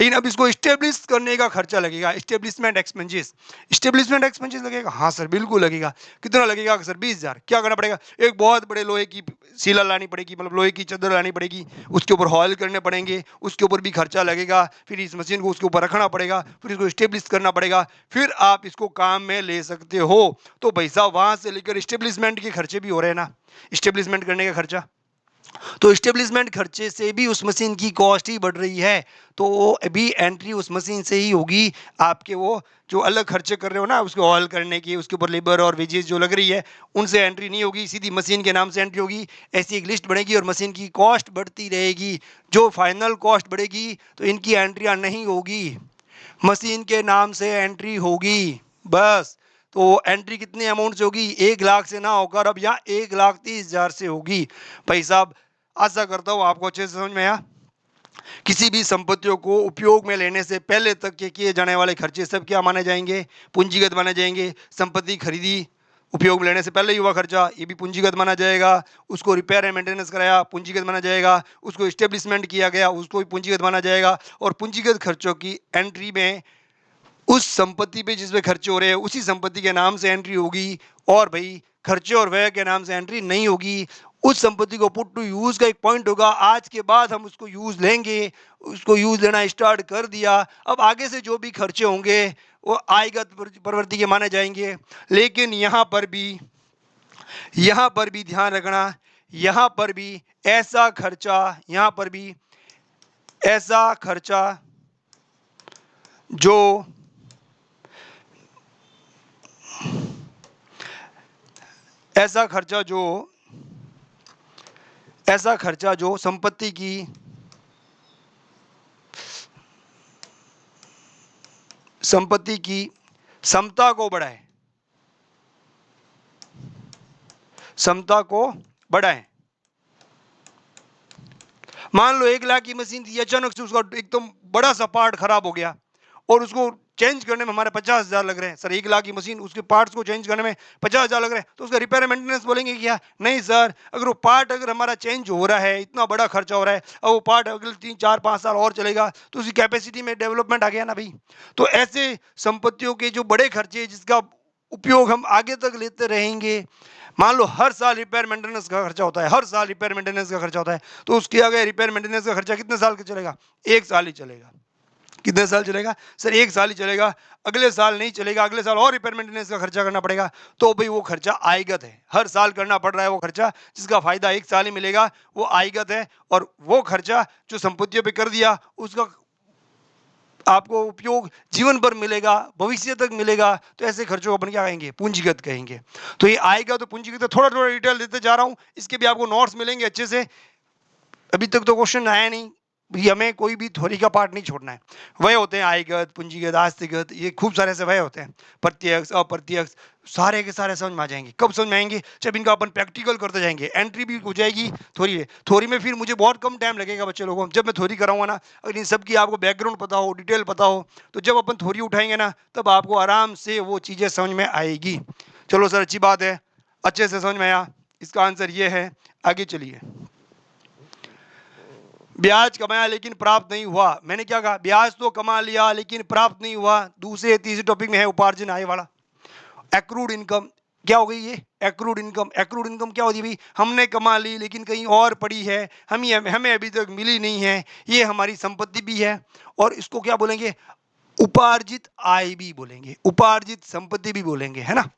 लेकिन अब इसको स्टेब्लिश करने का खर्चा लगेगा, स्टेब्लिशमेंट एक्सपेंसेस। स्टेब्लिशमेंट एक्सपेंसेस लगेगा, हाँ सर बिल्कुल लगेगा। कितना लगेगा सर? 20,000। क्या करना पड़ेगा? एक बहुत बड़े लोहे की सीला लानी पड़ेगी, मतलब लोहे की चादर लानी पड़ेगी, उसके ऊपर हॉल करने पड़ेंगे, उसके ऊपर भी खर्चा लगेगा, फिर इस मशीन को उसके ऊपर रखना पड़ेगा, फिर इसको स्टेब्लिश करना पड़ेगा, फिर आप इसको काम में ले सकते हो। तो भाई साहब वहां से लेकर स्टेब्लिशमेंट के खर्चे भी हो रहे हैं ना, स्टेब्लिशमेंट करने का खर्चा। तो स्टेब्लिशमेंट खर्चे से भी उस मशीन की कॉस्ट ही बढ़ रही है, तो वो अभी एंट्री उस मशीन से ही होगी। आपके वो जो अलग खर्चे कर रहे हो ना, उसको ऑयल करने की, उसके ऊपर लेबर और वेजेस जो लग रही है, उनसे एंट्री नहीं होगी, सीधी मशीन के नाम से एंट्री होगी। ऐसी एक लिस्ट बनेगी और मशीन की कॉस्ट बढ़ती रहेगी। जो फाइनल कॉस्ट बढ़ेगी तो इनकी एंट्रियां नहीं होगी, मशीन के नाम से एंट्री होगी बस। तो एंट्री कितने अमाउंट से होगी? 1,00,000 से ना होकर अब यहाँ 1,30,000 से होगी। भाई साहब आशा करता हूँ आपको अच्छे से समझ में आया। किसी भी संपत्तियों को उपयोग में लेने से पहले तक के किए जाने वाले खर्चे सब क्या माने जाएंगे? पूंजीगत माने जाएंगे। संपत्ति खरीदी उपयोग में लेने से पहले ही हुआ खर्चा, ये भी पूंजीगत माना जाएगा। उसको रिपेयर एंड मेंटेनेंस कराया, पूंजीगत माना जाएगा। उसको स्टेब्लिशमेंट किया गया, उसको भी पूंजीगत माना जाएगा। और पूंजीगत खर्चों की एंट्री में उस संपत्ति पे जिस पे खर्चे हो रहे हैं उसी संपत्ति के नाम से एंट्री होगी। और भाई खर्चे और व्यय के नाम से एंट्री नहीं होगी। उस संपत्ति को पुट टू यूज का एक पॉइंट होगा, आज के बाद हम उसको यूज लेंगे, उसको यूज लेना स्टार्ट कर दिया, अब आगे से जो भी खर्चे होंगे वो आयगत प्रवृत्ति के माने जाएंगे। लेकिन यहाँ पर भी ध्यान रखना, यहाँ पर भी ऐसा खर्चा, यहाँ पर भी ऐसा खर्चा जो ऐसा खर्चा जो संपत्ति की समता को बढ़ाए, मान लो 1,00,000 की मशीन थी, अचानक से उसका एकदम बड़ा सा पार्ट खराब हो गया और उसको चेंज करने में हमारे 50,000 लग रहे हैं। सर 1,00,000 की मशीन, उसके पार्ट्स को चेंज करने में 50,000 लग रहे हैं, तो उसका रिपेयर मेंटेनेंस बोलेंगे क्या? नहीं सर, अगर वो पार्ट अगर हमारा चेंज हो रहा है, इतना बड़ा खर्चा हो रहा है, और वो पार्ट अगले 3 4 5 साल और चलेगा, तो उसकी कैपेसिटी में डेवलपमेंट आ गया ना भाई। तो ऐसे संपत्तियों के जो बड़े खर्चे जिसका उपयोग हम आगे तक लेते रहेंगे, मान लो हर साल रिपेयर मेंटेनेंस का खर्चा होता है, हर साल रिपेयर मेंटेनेंस का खर्चा होता है, तो उसके आगे रिपेयर मेंटेनेंस का खर्चा कितने साल का चलेगा? 1 साल ही चलेगा। कितने साल चलेगा? सर 1 साल ही चलेगा, अगले साल नहीं चलेगा, अगले साल और रिपेयर मेंटेनेंस का खर्चा करना पड़ेगा। तो भाई वो खर्चा आयगत है, हर साल करना पड़ रहा है वो खर्चा, जिसका फायदा 1 साल ही मिलेगा, वो आयगत है। और वो खर्चा जो संपत्तियों पे कर दिया उसका आपको उपयोग जीवन भर मिलेगा, भविष्य तक मिलेगा, तो ऐसे खर्चों को अपन क्या कहेंगे? पूंजीगत कहेंगे। तो ये आएगा तो पूंजीगत, थोड़ा थोड़ा डिटेल देते जा रहा हूं, इसके भी आपको नोट्स मिलेंगे अच्छे से। अभी तक तो क्वेश्चन आया नहीं, ये हमें कोई भी थ्योरी का पार्ट नहीं छोड़ना है। वह होते हैं आयगत, पूंजीगत, आस्तिगत, ये खूब सारे ऐसे वह होते हैं, प्रत्यक्ष, अप्रत्यक्ष, सारे के सारे समझ में आ जाएंगे। कब समझ में आएंगे? जब इनका अपन प्रैक्टिकल करते जाएंगे, एंट्री भी हो जाएगी थ्योरी में फिर मुझे बहुत कम टाइम लगेगा बच्चे लोगों को, जब मैं थ्योरी कराऊंगा ना, अगर इन सबकी आपको बैकग्राउंड पता हो, डिटेल पता हो, तो जब अपन थ्योरी उठाएंगे ना, तब आपको आराम से वो चीज़ें समझ में आएगी। चलो सर अच्छी बात है, अच्छे से समझ में आया, इसका आंसर ये है। आगे चलिए। ब्याज कमाया लेकिन प्राप्त नहीं हुआ, मैंने क्या कहा? ब्याज तो कमा लिया लेकिन प्राप्त नहीं हुआ। दूसरे तीसरे टॉपिक में है उपार्जन आय वाला, एक्रूड इनकम। क्या हो गई ये? Accrued income. एक्रूड इनकम क्या होती है भाई? हमने कमा ली लेकिन कहीं और पड़ी है, हमें अभी तक मिली नहीं है, ये हमारी संपत्ति भी है। और इसको क्या बोलेंगे? उपार्जित आय भी बोलेंगे, उपार्जित संपत्ति भी बोलेंगे, है ना।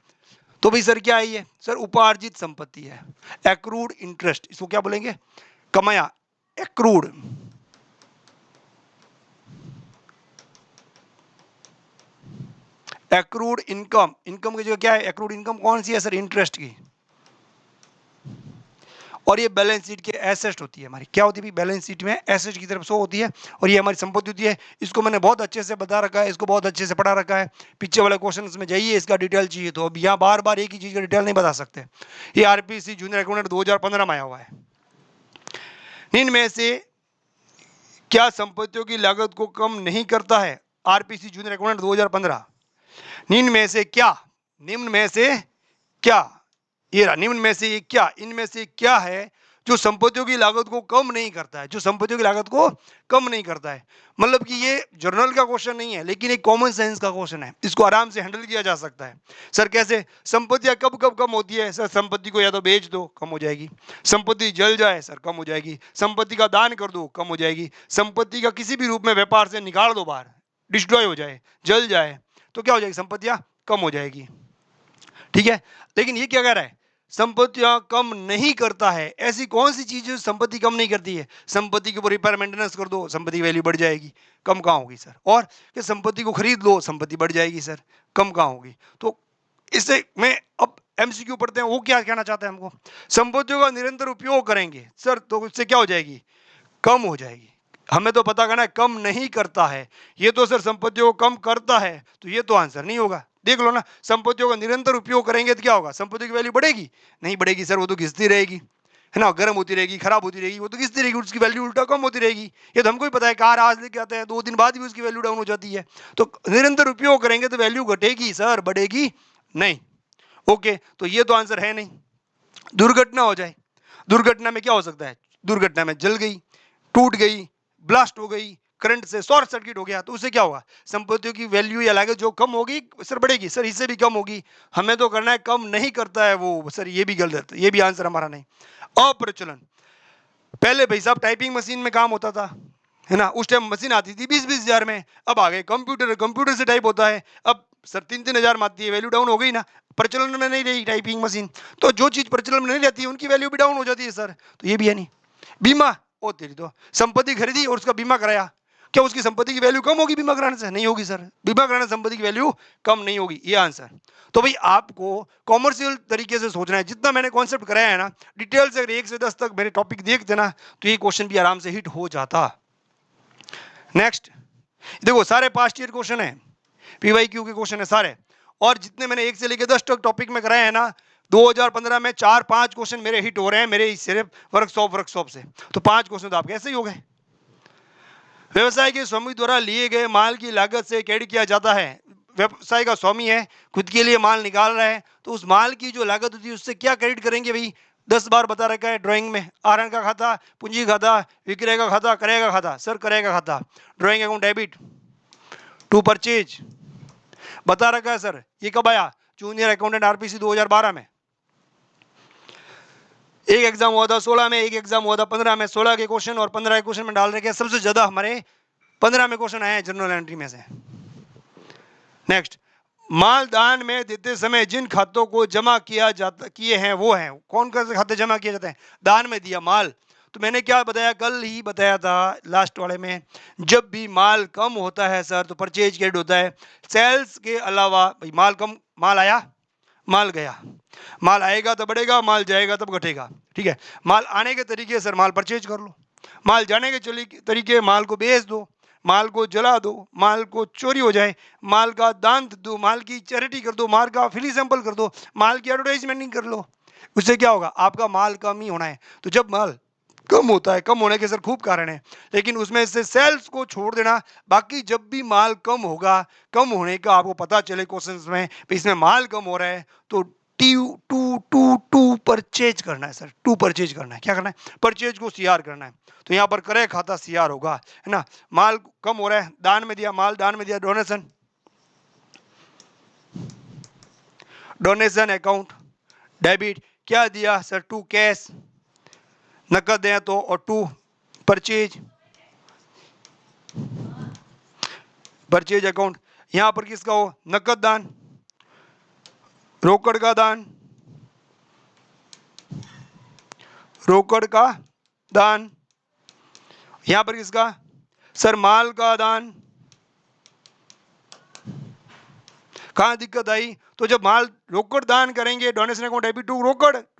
तो भाई सर क्या है ये? सर उपार्जित संपत्ति है, एक्रूड इंटरेस्ट, इसको क्या बोलेंगे? कमाया, एक्रूड। एक्रूड इनकम, इनकम की जगह क्या है? एक्रूड इनकम कौन सी है सर? इंटरेस्ट की। और ये बैलेंस शीट के एसेट होती है हमारी, क्या होती है? बैलेंस शीट में एसेट की तरफ शो होती है, और ये हमारी संपत्ति होती है। इसको मैंने बहुत अच्छे से बता रखा है, इसको बहुत अच्छे से पढ़ा रखा है। पीछे वाले क्वेश्चन में जाइए, इसका डिटेल चाहिए तो। अब यहाँ बार बार एक ही चीज का डिटेल नहीं बता सकते। ये आरपीसी जूनियर अकाउंटेंट 2015 में आया हुआ है। निम्न में से क्या संपत्तियों की लागत को कम नहीं करता है? RPC junior accountant 2015। निम्न में से क्या, निम्न में से क्या, ये रहा, निम्न में से क्या, इनमें से क्या है जो संपत्तियों की लागत को कम नहीं करता है, जो संपत्तियों की लागत को कम नहीं करता है। मतलब कि ये जर्नल का क्वेश्चन नहीं है, लेकिन एक कॉमन सेंस का क्वेश्चन है, इसको आराम से हैंडल किया जा सकता है। सर कैसे? संपत्तियां कब कब कम होती है? सर संपत्ति को या तो बेच दो, कम हो जाएगी। संपत्ति जल जाए, सर कम हो जाएगी। संपत्ति का दान कर दो, कम हो जाएगी। संपत्ति का किसी भी रूप में व्यापार से निकाल दो बाहर, डिस्ट्रॉय हो जाए, जल जाए, तो क्या हो जाएगी? संपत्तियां कम हो जाएगी। ठीक है, लेकिन ये क्या कह रहा है? संपत्तियां कम नहीं करता है। ऐसी कौन सी चीज है जो संपत्ति कम नहीं करती है? संपत्ति के ऊपर रिपेयर मेंटेनेंस कर दो, संपत्ति की वैल्यू बढ़ जाएगी। कम कहाँ होगी सर? और कि संपत्ति को खरीद लो, संपत्ति बढ़ जाएगी सर, कम कहाँ होगी? तो इससे मैं अब एमसीक्यू पढ़ते हैं, वो क्या कहना चाहते हैं हमको? संपत्तियों का निरंतर उपयोग करेंगे सर, तो इससे क्या हो जाएगी? कम हो जाएगी। हमें तो पता करना है कम नहीं करता है। ये तो सर संपत्तियों को कम करता है, तो ये तो आंसर नहीं होगा। देख लो ना, संपत्तियों का निरंतर उपयोग करेंगे तो क्या होगा? संपत्ति की वैल्यू बढ़ेगी? नहीं बढ़ेगी सर, वो तो घिसती रहेगी, है ना, गर्म होती रहेगी, खराब होती रहेगी, वो तो घिसती रहेगी, उसकी वैल्यू उल्टा कम होती रहेगी। ये तो हमको ही पता है, कार आज लेके आते हैं, 2 दिन बाद भी उसकी वैल्यू डाउन हो जाती है। तो निरंतर उपयोग करेंगे तो वैल्यू घटेगी सर, बढ़ेगी नहीं। ओके, तो ये तो आंसर है नहीं। दुर्घटना हो जाए, दुर्घटना में क्या हो सकता है? दुर्घटना में जल गई, टूट गई, ब्लास्ट हो गई, करंट से शॉर्ट सर्किट हो गया, तो उससे क्या होगा? संपत्तियों की वैल्यू या लागत जो कम होगी सर बढ़ेगी। सर इससे भी कम होगी। हमें तो करना है कम नहीं करता है वो। सर ये भी गलत, ये भी आंसर हमारा नहीं। अप्रचलन, पहले भाई साहब टाइपिंग मशीन में काम होता था, है ना, उस टाइम मशीन आती थी 20-20 हजार में। अब आ गए कंप्यूटर, कंप्यूटर से टाइप होता है। अब सर 3-3 हजार में आती है, वैल्यू डाउन हो गई ना, प्रचलन में नहीं रही टाइपिंग मशीन। तो जो चीज प्रचलन में नहीं रहती है उनकी वैल्यू भी डाउन हो जाती है सर, तो ये भी है नहीं। बीमा, ओ तेरी तो संपत्ति खरीदी और उसका बीमा कराया, क्या उसकी संपत्ति की वैल्यू कम होगी बीमा कराने से? नहीं होगी सर, बीमा कराने से संपत्ति की वैल्यू कम नहीं होगी, ये आंसर। तो भाई आपको कॉमर्शियल तरीके से सोचना है। जितना मैंने कॉन्सेप्ट कराया है ना, डिटेल से अगर 1 से 10 तक मेरे टॉपिक देखते ना, तो ये क्वेश्चन भी आराम से हिट हो जाता। नेक्स्ट देखो, सारे पास्ट ईयर क्वेश्चन है, पीवाईक्यू के क्वेश्चन है सारे। और जितने मैंने 1 से लेकर 10 तक टॉपिक में कराए हैं ना, 2015 में 4-5 क्वेश्चन मेरे हिट हो रहे हैं, मेरे सिर्फ वर्कशॉप से। तो 5 क्वेश्चन तो आपके ऐसे ही हो गए। व्यवसाय के स्वामी द्वारा लिए गए माल की लागत से क्रेडिट किया जाता है। व्यवसाय का स्वामी है, खुद के लिए माल निकाल रहा है, तो उस माल की जो लागत होती है उससे क्या क्रेडिट करेंगे भाई? 10 बार बता रखा है ड्राइंग में, आहरण का खाता, पूंजी खाता, विक्रय का खाता, क्रय का खाता। सर क्रय का खाता, drawing account debit to purchase बता रखा है सर। ये कब आया? जूनियर अकाउंटेंट आरपीसी 2012 में। एक एग्जाम हुआ था 16 में, एक एग्जाम हुआ था 15 में। 16 के क्वेश्चन और 15 के क्वेश्चन में डाल रखे हैं। सबसे ज्यादा हमारे 15 में क्वेश्चन आए हैं जनरल एंट्री में से। नेक्स्ट, माल दान में देते समय जिन खातों को जमा किए हैं वो हैं कौन? कौन से खाते जमा किए जाते हैं? दान में दिया माल, तो मैंने क्या बताया, कल ही बताया था लास्ट वाले में, जब भी माल कम होता है सर तो परचेज क्रेडिट होता है। सेल्स के अलावा भाई माल कम, माल आया, माल गया, माल आएगा तो बढ़ेगा, माल जाएगा तब घटेगा। ठीक है, माल आने के तरीके सर माल परचेज कर लो, माल जाने के तरीके माल को बेच दो, माल को जला दो, माल को चोरी हो जाए, माल का दान दो, माल की चैरिटी कर दो, माल का फ्री सैंपल कर दो, माल की एडवर्टाइजमेंट कर लो। उससे क्या होगा? आपका माल कम ही होना है। तो जब माल कम होता है, कम होने के सर खूब कारण है, लेकिन उसमें से सेल्स को छोड़ देना। बाकी जब भी माल कम होगा, कम होने का आपको पता चले क्वेश्चंस में, इसमें माल कम हो रहा है तो टू परचेज करना है सर, टू परचेज करना है। क्या करना है? परचेज को सीआर करना है। तो यहाँ पर क्रय खाता सीआर होगा, है ना। माल कम हो रहा है, दान में दिया, माल दान में दिया, डोनेशन, डोनेशन अकाउंट डेबिट। क्या दिया सर? टू कैश, नकद है तो, और टू परचेज, परचेज अकाउंट। यहां पर किसका हो? नकद दान, रोकड़ का दान, रोकड़ का दान। यहां पर किसका? सर माल का दान। कहां दिक्कत आई? तो जब माल रोकड़ दान करेंगे, डोनेशन अकाउंट डेबिट टू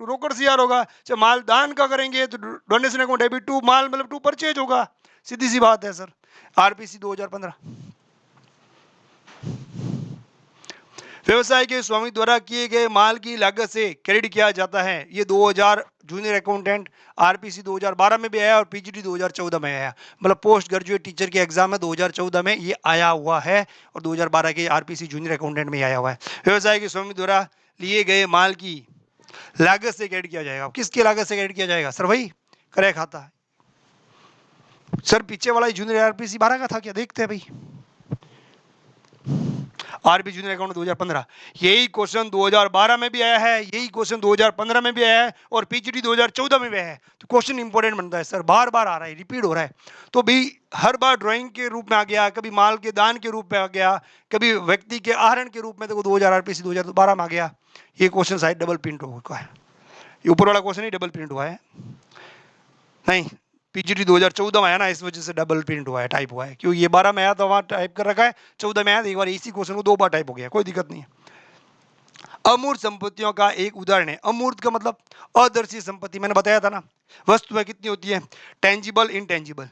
रोकड़ सीआर होगा। जब माल दान का करेंगे तो डोनेशन अकाउंट डेबिट टू माल, मतलब टू परचेज होगा। सीधी सी बात है सर। आरपीसी 2015। व्यवसाय के स्वामी द्वारा किए गए माल की लागत से क्रेडिट किया जाता है। ये 2000 जूनियर अकाउंटेंट आरपीसी 2012 में भी आया और पीजीटी 2014 में आया। मतलब पोस्ट ग्रेजुएट टीचर के एग्जाम में 2014 में ये आया हुआ है और 2012 के आरपीसी जूनियर अकाउंटेंट में आया हुआ है। व्यवसाय के स्वामी द्वारा लिए गए माल की लागत से क्रेडिट किया जाएगा। किसकी लागत से क्रेडिट किया जाएगा सर? भाई क्रय खाता। सर पीछे वाला जूनियर आरपीसी 12 का था क्या, देखते हैं भाई। आरबी जूनियर अकाउंट 2015, यही क्वेश्चन 2012 में भी आया है, यही क्वेश्चन 2015 में भी आया है और पीजीडी 2014 में भी आया है। तो क्वेश्चन इंपॉर्टेंट बनता है सर, बार बार आ रहा है, रिपीट हो रहा है। तो भी हर बार ड्राइंग के रूप में आ गया, कभी माल के दान के रूप में आ गया, कभी व्यक्ति के आहरण के रूप में, देखो 2000 आरपीसी 2012 में आ गया। ये क्वेश्चन शायद डबल प्रिंट हुआ है, ये ऊपर वाला क्वेश्चन ही डबल प्रिंट हुआ है, नहीं पीजीटी 2014 में आया ना, इस वजह से डबल प्रिंट हुआ है, टाइप हुआ है। क्यों ये 12 में आया तो वहां टाइप कर रखा है, 14 में आया तो एक बार इसी क्वेश्चन को 2 बार टाइप हो गया, कोई दिक्कत नहीं है। अमूर्त संपत्तियों का एक उदाहरण है, अमूर्त का मतलब अदर्शी संपत्ति, मैंने बताया था ना। वस्तुएं कितनी होती है, टेंजिबल, इनटेंजिबल।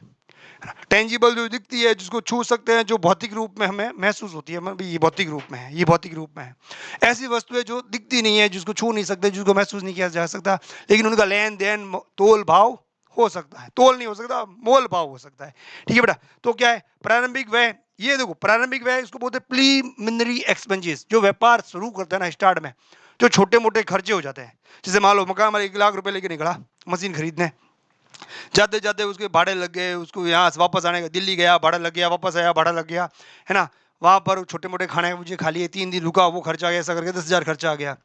टेंजिबल जो दिखती है, जिसको छू सकते हैं, जो भौतिक रूप में हमें महसूस होती है, ये भौतिक रूप में है, ये भौतिक रूप में है। ऐसी वस्तुएं जो दिखती नहीं है, जिसको छू नहीं सकते, जिसको महसूस नहीं किया जा सकता, लेकिन उनका लेन देन तोल भाव हो सकता है, तोल नहीं हो सकता, मोल भाव हो सकता है। ठीक है बेटा, तो क्या है प्रारंभिक व्यय, ये देखो प्रारंभिक व्यय इसको बोलते हैं प्रीलिमिनरी एक्सपेंसेस, जो व्यापार शुरू करते हैं ना स्टार्ट में, जो छोटे मोटे खर्चे हो जाते हैं। जैसे मान लो मकान वाला 1 लाख रुपए लेके निकला मशीन खरीदने, जाते जाते उसके भाड़े लग गए, उसको यहाँ से वापस आने का, दिल्ली गया भाड़ा लग गया, वापस आया भाड़ा लग गया, है ना। वहां पर छोटे मोटे खाने मुझे खा लिए, 3 दिन रुका, वो खर्चा आ गया, ऐसा करके 10,000 खर्चा आ गया।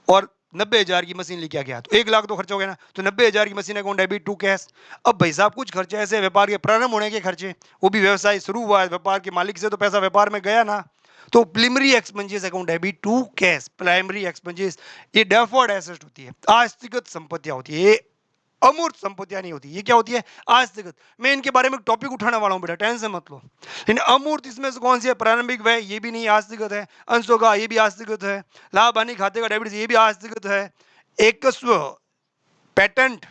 और 90,000 की मशीन लेके आ गया, तो 1 लाख तो खर्चा हो गया ना, तो 90,000 की machine account debit to cash. अब भाई साहब कुछ खर्चे ऐसे व्यापार के प्रारंभ होने के खर्चे, वो भी व्यवसाय शुरू हुआ है, व्यापार के मालिक से तो पैसा व्यापार में गया ना, तो primary expenses account debit to cash, primary expenses, ये डेफर्ड एसेट होती है, आस्तिगत संपत्तियां होती है, ये अमूर्त संपत्तियां नहीं होती। ये क्या होती है, आस्तिगत। मैं इनके बारे में टॉपिक उठाने वाला हूं बेटा, टेंशन मत लो। लेकिन अमूर्त इसमें से कौन सी है, प्रारंभिक व्यय, ये भी नहीं, आस्तिगत है। अंशों का, ये भी आस्तिगत है। लाभ हानि खाते का डेबिट, ये भी आस्तिगत है। एकस्व पेटेंट,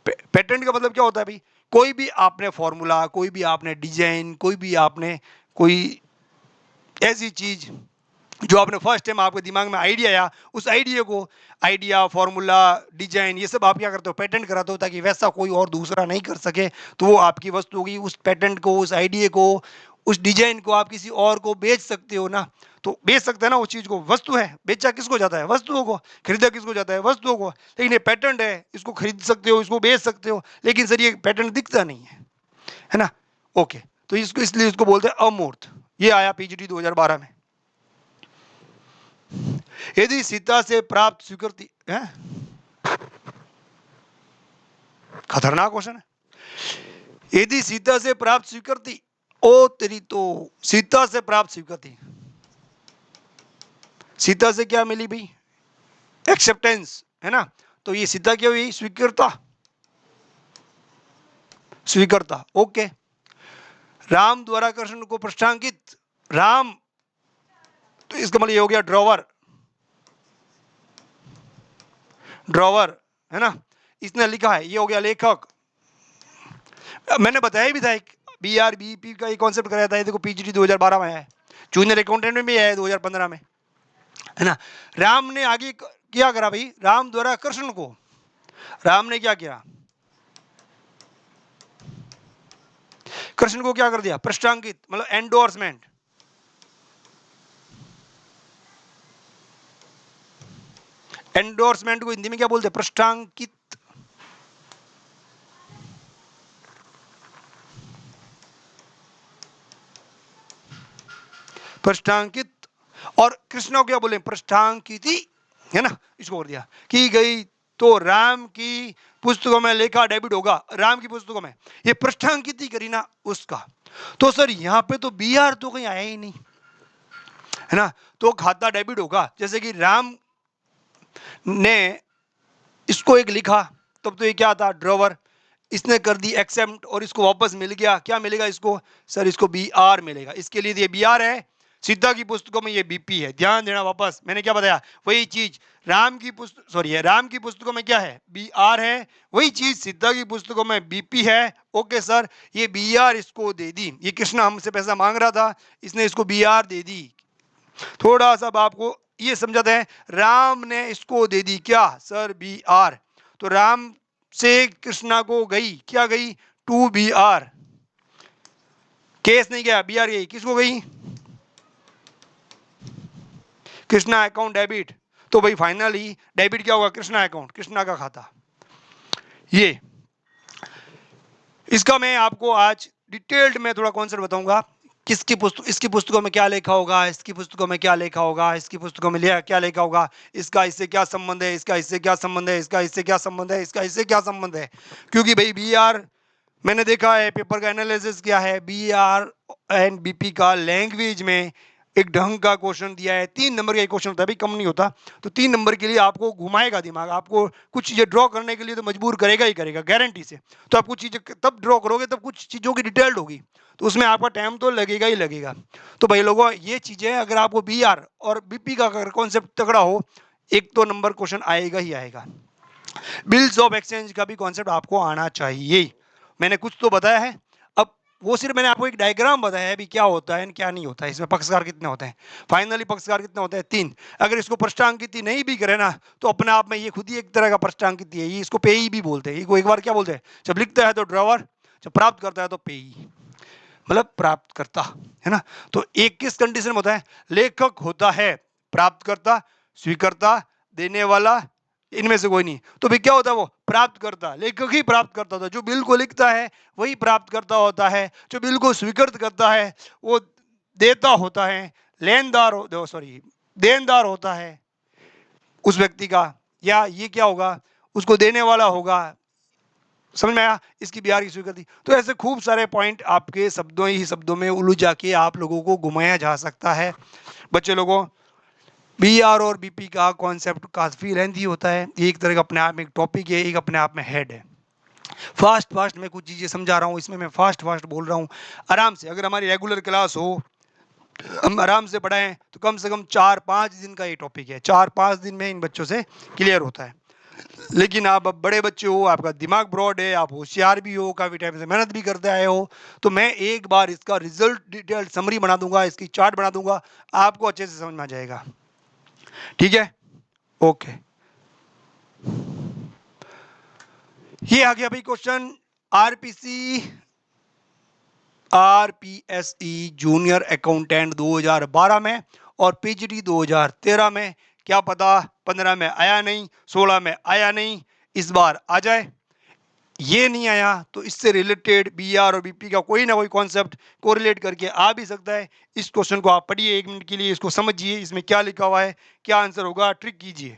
पेटेंट का मतलब क्या होता है भाई, कोई भी आपने फॉर्मूला, कोई भी आपने डिजाइन, कोई भी आपने कोई ऐसी चीज जो आपने फर्स्ट टाइम आपके दिमाग में आइडिया आया, उस आइडिया को, आइडिया फॉर्मूला डिजाइन, ये सब आप क्या करते हो, पेटेंट कराते हो, ताकि वैसा कोई और दूसरा नहीं कर सके। तो वो आपकी वस्तु होगी, उस पेटेंट को, उस आइडिया को, उस डिजाइन को आप किसी और को बेच सकते हो ना। तो बेच सकते हैं ना, उस चीज को, वस्तु है, बेचा किसको जाता है, वस्तुओं को, खरीदा किसको जाता है, वस्तुओं को। लेकिन ये पेटेंट है, इसको खरीद सकते हो, इसको बेच सकते हो, लेकिन सर ये पेटेंट दिखता नहीं है ना। ओके, तो इसको इसलिए इसको बोलते हैं अमूर्त। ये आया पीजीटी 2012 में। यदि सीता से प्राप्त स्वीकृति है, खतरनाक क्वेश्चन है। यदि सीता से प्राप्त स्वीकृति, ओ तेरी तो, सीता से प्राप्त स्वीकृति, सीता से क्या मिली भाई, एक्सेप्टेंस, है ना। तो ये सीता क्या हुई, स्वीकृता, स्वीकृता। ओके, राम द्वारा कृष्ण को पृष्ठांकित, राम, तो इसका मतलब ये हो गया ड्रॉवर, ड्रॉवर, है ना, इसने लिखा है, ये हो गया लेखक। मैंने बताया भी था, BRBP का ये कॉन्सेप्ट कराया था, ये देखो पीजीटी 2012 में आया है, जूनियर अकाउंटेंट में भी आया है 2015 में, है ना। राम ने आगे क्या करा भाई, राम द्वारा कृष्ण को, राम ने क्या किया, कृष्ण को क्या कर दिया, पृष्ठांकित, मतलब एंडोर्समेंट। एंडोर्समेंट को हिंदी में क्या बोलते हैं, पृष्ठांकित। पृष्ठांकित, और कृष्ण को क्या बोले, पृष्ठांकिति, है ना, इसको कर दिया, की गई। तो राम की पुस्तकों में लेखा डेबिट होगा, राम की पुस्तकों में ये पृष्ठांकित करी ना उसका। तो सर यहाँ पे तो BR तो कहीं आया ही नहीं, है ना। तो खाता डेबिट होगा, जैसे कि राम ने इसको एक लिखा, तब तो ये क्या था, ड्रॉवर, इसने कर दी एक्सेप्ट और इसको वापस मिल गया, क्या मिलेगा इसको, सर इसको BR मिलेगा। इसके लिए ये BR है, सीता की पुस्तकों में ये BP है, ध्यान देना। वापस मैंने क्या बताया, वही चीज राम की पुस्तक, सॉरी राम की पुस्तकों में क्या है, BR है, वही चीज सीता की पुस्तकों में BP है। ओके सर, ये BR इसको दे दी, ये कृष्णा हमसे पैसा मांग रहा था, इसने इसको BR दे दी। थोड़ा सा आपको ये समझाते हैं, राम ने इसको दे दी क्या, सर BR। तो राम से कृष्णा को गई, क्या गई, 2BR, केस नहीं गया, BR गई, किसको गई, कृष्णा अकाउंट डेबिट। तो भाई फाइनली डेबिट क्या होगा, कृष्णा अकाउंट, कृष्णा का खाता। ये इसका मैं आपको आज डिटेल्ड में थोड़ा कॉन्सेप्ट बताऊंगा। किसकी पुस्तक, इसकी पुस्तकों में क्या लिखा होगा, इसकी पुस्तकों में क्या लिखा होगा, इसकी पुस्तकों में लिया क्या लिखा होगा, इसका इससे क्या संबंध है, इसका इससे क्या संबंध है, इसका इससे क्या संबंध है, इसका इससे क्या संबंध है। क्योंकि भाई बी आर, मैंने देखा है पेपर का एनालिसिस किया है, बी आर एंड बीपी का लैंग्वेज में एक ढंग का क्वेश्चन दिया है, 3 नंबर का क्वेश्चन होता है, अभी कम नहीं होता। तो 3 नंबर के लिए आपको घुमाएगा दिमाग, आपको कुछ चीजें ड्रॉ करने के लिए तो मजबूर करेगा ही करेगा गारंटी से। तो आप कुछ चीजें तब ड्रॉ करोगे तब कुछ चीजों की डिटेल्ड होगी, तो उसमें आपका टाइम तो लगेगा ही लगेगा। तो भाई लोगों, ये चीजें अगर आपको बी आर और बीपी का अगर कॉन्सेप्ट तगड़ा हो, एक तो नंबर क्वेश्चन आएगा ही आएगा। बिल्स ऑफ एक्सचेंज का भी कॉन्सेप्ट आपको आना चाहिए। मैंने कुछ तो बताया है, अब वो सिर्फ मैंने आपको एक डायग्राम बताया है भी क्या होता है क्या नहीं होता है, इसमें पक्षकार कितने होते हैं, फाइनली पक्षकार कितने होते हैं 3। अगर इसको पृष्ठांकित नहीं भी करे ना, तो अपने आप में ये खुद ही एक तरह का पृष्ठांकित है, ये इसको पेई भी बोलते हैं। इसको एक बार क्या बोलते हैं, जब लिखता है तो ड्रॉवर, जब प्राप्त करता है तो पेई, मतलब प्राप्त करता, है ना। तो एक किस कंडीशन में होता है, लेखक होता है प्राप्त करता, स्वीकर्ता, देने वाला, इनमें से कोई नहीं। तो फिर क्या होता है, वो प्राप्त करता, लेखक ही प्राप्त करता होता है। जो बिल को लिखता है वही प्राप्त करता होता है, जो बिल को स्वीकृत करता है वो देता होता है, लेनदार सॉरी देनदार होता है उस व्यक्ति का, या ये क्या होगा, उसको देने वाला होगा। समझ में आया, इसकी बिहार की स्वीकृति। तो ऐसे खूब सारे पॉइंट आपके शब्दों ही शब्दों में उलझ जाके आप लोगों को घुमाया जा सकता है। बच्चे लोगों, बी आर और बीपी का कॉन्सेप्ट काफी लेंथी होता है, एक तरह का अपने आप में एक टॉपिक है, एक अपने आप में हेड है। फास्ट फास्ट मैं कुछ चीजें समझा रहा हूँ, इसमें मैं फास्ट फास्ट बोल रहा हूँ। आराम से अगर हमारी रेगुलर क्लास हो, हम आराम से पढ़ाएं, तो कम से कम 4-5 दिन का ये टॉपिक है, 4-5 दिन में इन बच्चों से क्लियर होता है। लेकिन आप अब बड़े बच्चे हो, आपका दिमाग ब्रॉड है, आप होशियार भी हो, काफी टाइम से मेहनत भी करते आए हो, तो मैं एक बार इसका रिजल्ट डिटेल समरी बना दूंगा, इसकी चार्ट बना दूंगा, आपको अच्छे से समझ में आ जाएगा। ठीक है, ओके। ये आ गया भाई क्वेश्चन, आरपीसी आरपीएसई जूनियर अकाउंटेंट 2012 में और पीजीटी 2013 में। क्या पता 15 में आया नहीं, 16 में आया नहीं, इस बार आ जाए। ये नहीं आया तो इससे रिलेटेड बी आर और बीपी का कोई ना कोई कॉन्सेप्ट कोरिलेट करके आ भी सकता है। इस क्वेश्चन को आप पढ़िए 1 मिनट के लिए, इसको समझिए, इसमें क्या लिखा हुआ है, क्या आंसर होगा, ट्रिक कीजिए।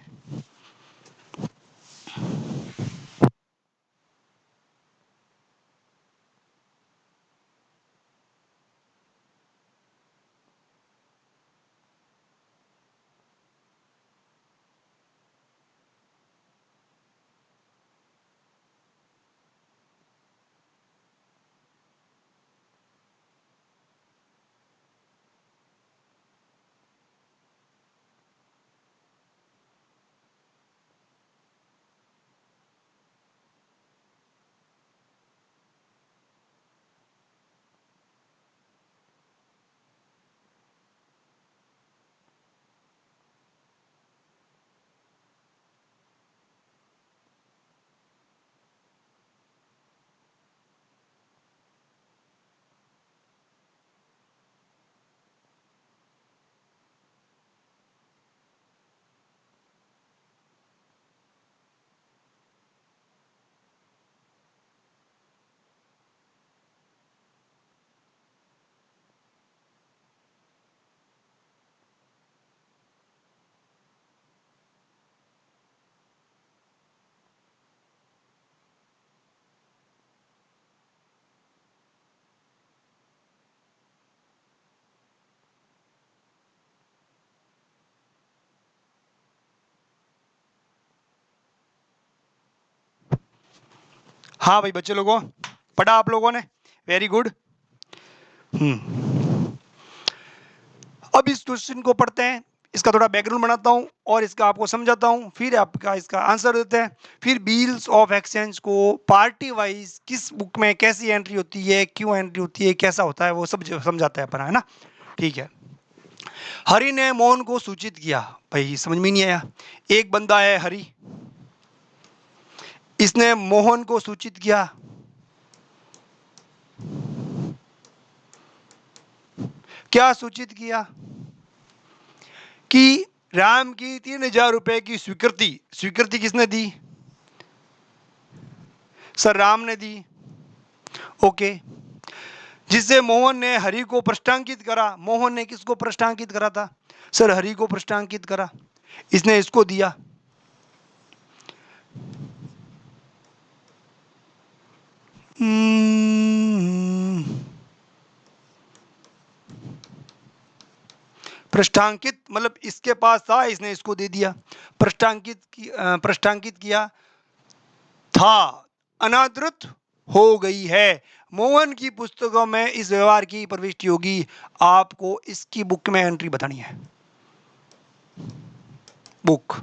हाँ भाई बच्चे लोगों, पढ़ा आप लोगों ने, वेरी गुड। अब इस क्वेश्चन को पढ़ते हैं, इसका थोड़ा बैकग्राउंड बनाता हूं और इसका आपको समझाता हूं, फिर आपका इसका आंसर देते हैं। फिर बिल्स ऑफ एक्सचेंज को पार्टी वाइज किस बुक में कैसी एंट्री होती है, क्यों एंट्री होती है, कैसा होता है, वो सब समझाता है अपना, है ना। ठीक है। हरि ने मोहन को सूचित किया, भाई समझ में नहीं आया। एक बंदा है हरि, इसने मोहन को सूचित किया, क्या सूचित किया कि राम की 3,000 रुपए की स्वीकृति, स्वीकृति किसने दी, सर राम ने दी, ओके। जिससे मोहन ने हरि को प्रश्नांकित करा। मोहन ने किसको प्रश्नांकित करा था? सर हरि को प्रश्नांकित करा, इसने इसको दिया। पृष्ठांकित मतलब इसके पास था, इसने इसको दे दिया। पृष्ठांकित किया था, अनादृत हो गई है। मोहन की पुस्तकों में इस व्यवहार की प्रविष्टि होगी। आपको इसकी बुक में एंट्री बतानी है, बुक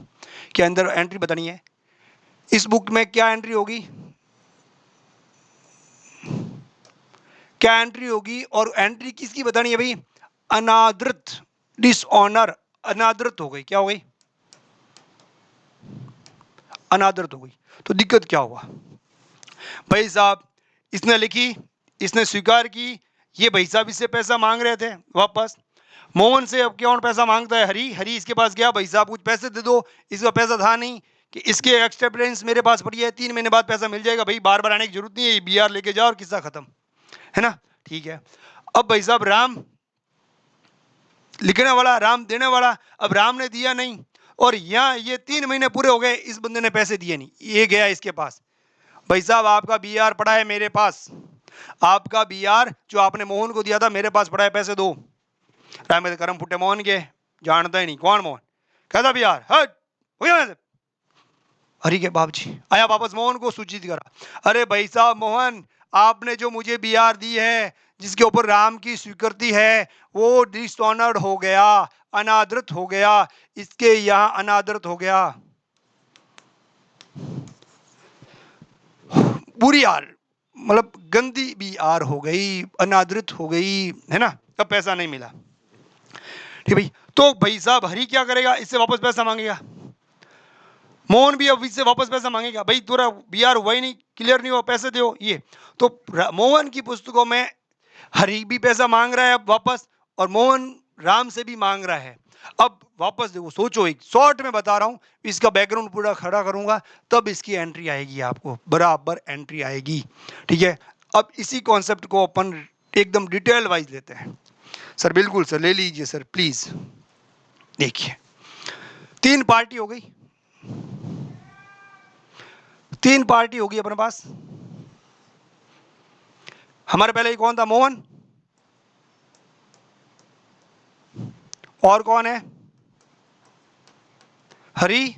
के अंदर एंट्री बतानी है। इस बुक में क्या एंट्री होगी, क्या एंट्री होगी? और एंट्री किसकी बतानी है भाई? अनादृत, डिसऑनर, अनादृत हो गई। क्या हो गई? अनादृत हो गई। तो दिक्कत क्या हुआ भाई साहब? इसने लिखी, इसने स्वीकार की, ये भाई साहब इससे पैसा मांग रहे थे वापस। मोहन से अब कौन पैसा मांगता है? हरी। हरी इसके पास गया, भाई साहब कुछ पैसे दे दो। इसका पैसा था नहीं कि इसके एक्सेप्टेंस मेरे पास पड़ी है, 3 महीने बाद पैसा मिल जाएगा। भाई बार बार आने की जरूरत नहीं है, बीआर लेके जाओ और किस्सा खत्म, है ना? ठीक है। अब भाई साहब राम लिखने वाला, राम देने वाला, अब राम ने दिया नहीं, और यहाँ ये 3 महीने पूरे हो गए, इस बंदे ने पैसे दिए नहीं। ये गया इसके पास, भाई साहब आपका बीआर पड़ा है मेरे पास, आपका बीआर जो आपने मोहन को दिया था मेरे पास पड़ा है, पैसे दो। राम में कर्म फुटे मोहन के, जानता ही नहीं कौन मोहन, कहता बीआर हट हो गया। हरि के बाप जी आया वापस, मोहन को सूचित करा, अरे भाई साहब मोहन, आपने जो मुझे बीआर दी है जिसके ऊपर राम की स्वीकृति है, वो डिसऑनर्ड हो गया, अनादृत हो गया, इसके यहां अनादृत हो गया, बुरी आर मतलब गंदी भी आर हो गई, अनादृत हो गई, है ना? अब पैसा नहीं मिला। ठीक भाई, तो भाई साहब हरि क्या करेगा? इससे वापस पैसा मांगेगा। मोहन भी अब इससे वापस पैसा मांगेगा, भाई तेरा बीआर हुआ ही नहीं, क्लियर नहीं हुआ, पैसे दो। ये तो मोहन की पुस्तकों में हरि भी पैसा मांग रहा है अब वापस, और मोहन राम से भी मांग रहा है। अब वापस देखो, सोचो, एक शॉर्ट में बता रहा हूं, इसका बैकग्राउंड पूरा खड़ा करूंगा तब इसकी एंट्री आएगी, आपको बराबर एंट्री आएगी। ठीक है, अब इसी कॉन्सेप्ट को अपन एकदम डिटेल वाइज लेते हैं। सर बिल्कुल सर, ले लीजिए सर प्लीज। देखिए 3 पार्टी हो गई, 3 पार्टी होगी अपने पास। हमारे पहले ही कौन था? मोहन। और कौन है? हरि।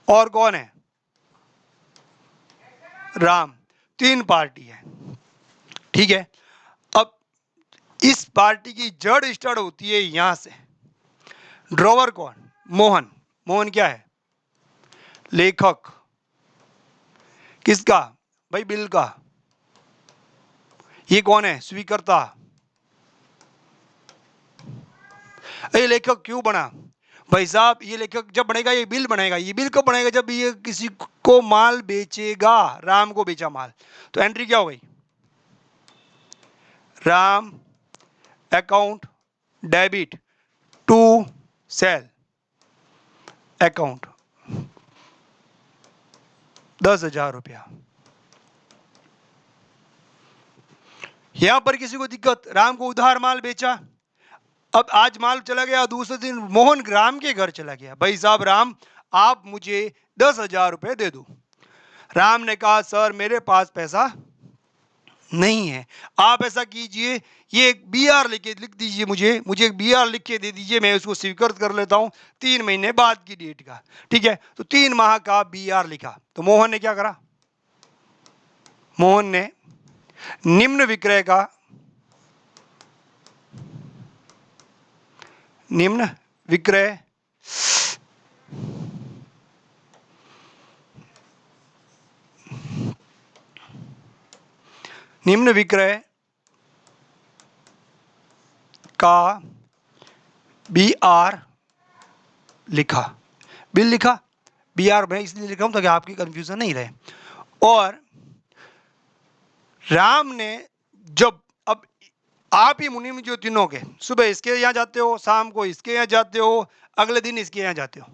और कौन है? राम। 3 पार्टी है। ठीक है, अब इस पार्टी की जड़ स्टार्ट होती है यहां से। ड्रॉवर कौन? मोहन। मोहन क्या है? लेखक। किसका? भाई बिल का। ये कौन है? स्वीकर्ता। ये लेखक क्यों बना भाई साहब? ये लेखक जब बनेगा, ये बिल बनेगा। ये बिल कब बनेगा? जब ये किसी को माल बेचेगा, राम को बेचा माल। तो एंट्री क्या हो गई? Ram account debit to sale account 10,000 रुपया। यहां पर किसी को दिक्कत? राम को उधार माल बेचा, अब आज माल चला गया, दूसरे दिन मोहन राम के घर चला गया, भाई साहब राम आप मुझे 10,000 रुपए दे दो। राम ने कहा सर मेरे पास पैसा नहीं है, आप ऐसा कीजिए, ये एक बीआर लिख दीजिए, मुझे एक बीआर लिख के दे दीजिए, मैं उसको स्वीकृत कर लेता हूं 3 महीने बाद की डेट का। ठीक है, तो 3 माह का बीआर लिखा। तो मोहन ने क्या करा? मोहन ने निम्न विक्रय का, निम्न विक्रय निम्न विक्रय का बीआर लिखा। बिल लिखा, बीआर मैं इसलिए लिखा हूं ताकि आपकी कंफ्यूजन नहीं रहे। और राम ने जब, अब आप ही मुनि जो तीनों के, सुबह इसके यहां जाते हो, शाम को इसके यहां जाते हो, अगले दिन इसके यहां जाते हो,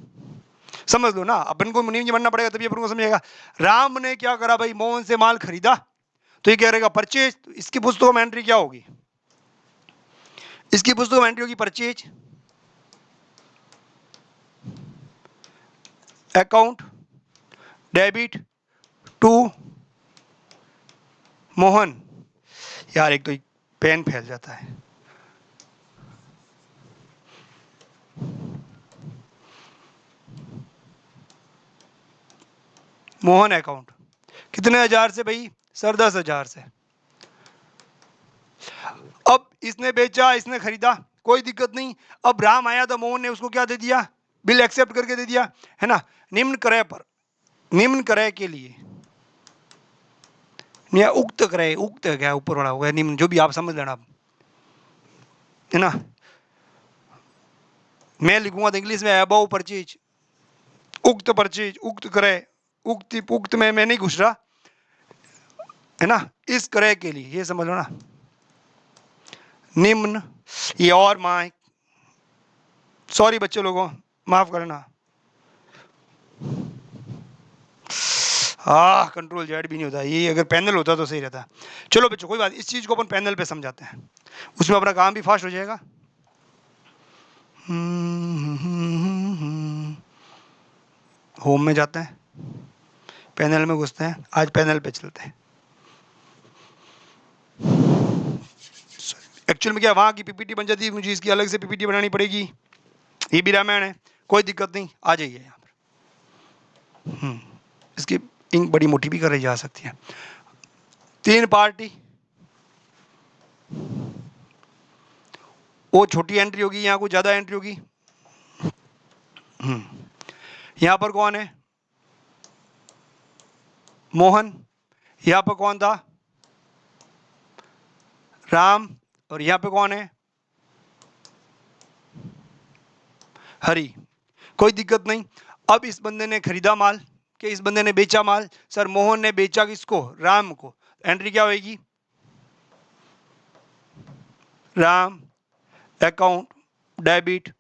समझ लो ना, अपन को मुनि जी बनना पड़ेगा तभी अपन को समझेगा। राम ने क्या करा भाई? मोहन से माल खरीदा, तो ये क्या रहेगा परचेज। तो इसकी पुस्तकों में एंट्री क्या होगी, इसकी पुस्तकों में एंट्री होगी purchase account debit to Mohan. यार एक तो पेन फैल जाता है। मोहन अकाउंट कितने हजार से भाई सर 10,000 से। अब इसने बेचा इसने खरीदा कोई दिक्कत नहीं। अब राम आया तो मोहन ने उसको क्या दे दिया, बिल एक्सेप्ट करके दे दिया है ना। निम्न क्रय पर, निम्न क्रय के लिए या उक्त क्रय, उक्त क्या ऊपर वाला होगा निम्न, जो भी आप समझ लेना है ना। मैं लिखूंगा तो इंग्लिश में अबव परचेज, उक्त परचेज, उक्त क्रय, उक्त में मैं नहीं घुस रहा है ना। इस क्रय के लिए ये समझ लो ना, निम्न ये और माँ, सॉरी बच्चे लोगों माफ करना, कंट्रोल जेड भी नहीं होता, ये अगर पैनल होता तो सही रहता। चलो बच्चों कोई बात, इस चीज को अपन पैनल पे समझाते हैं, उसमें अपना काम भी फास्ट हो जाएगा। होम में जाते हैं, पैनल में घुसते हैं, आज पैनल पे चलते हैं। एक्चुअल में क्या वहां की पीपीटी बन जाती है, मुझे इसकी अलग से पीपीटी बनानी पड़ेगी। ये भी रामायण है, कोई दिक्कत नहीं, आ जाइए यहाँ पर। इसकी इंक बड़ी मोटी भी करी जा सकती है। 3 पार्टी, वो छोटी एंट्री होगी, यहाँ कुछ ज्यादा एंट्री होगी। यहां पर कौन है, मोहन। यहां पर कौन था, राम। और यहां पे कौन है, हरि। कोई दिक्कत नहीं। अब इस बंदे ने खरीदा माल कि इस बंदे ने बेचा माल, सर मोहन ने बेचा किसको, राम को। एंट्री क्या होगी, Ram account debit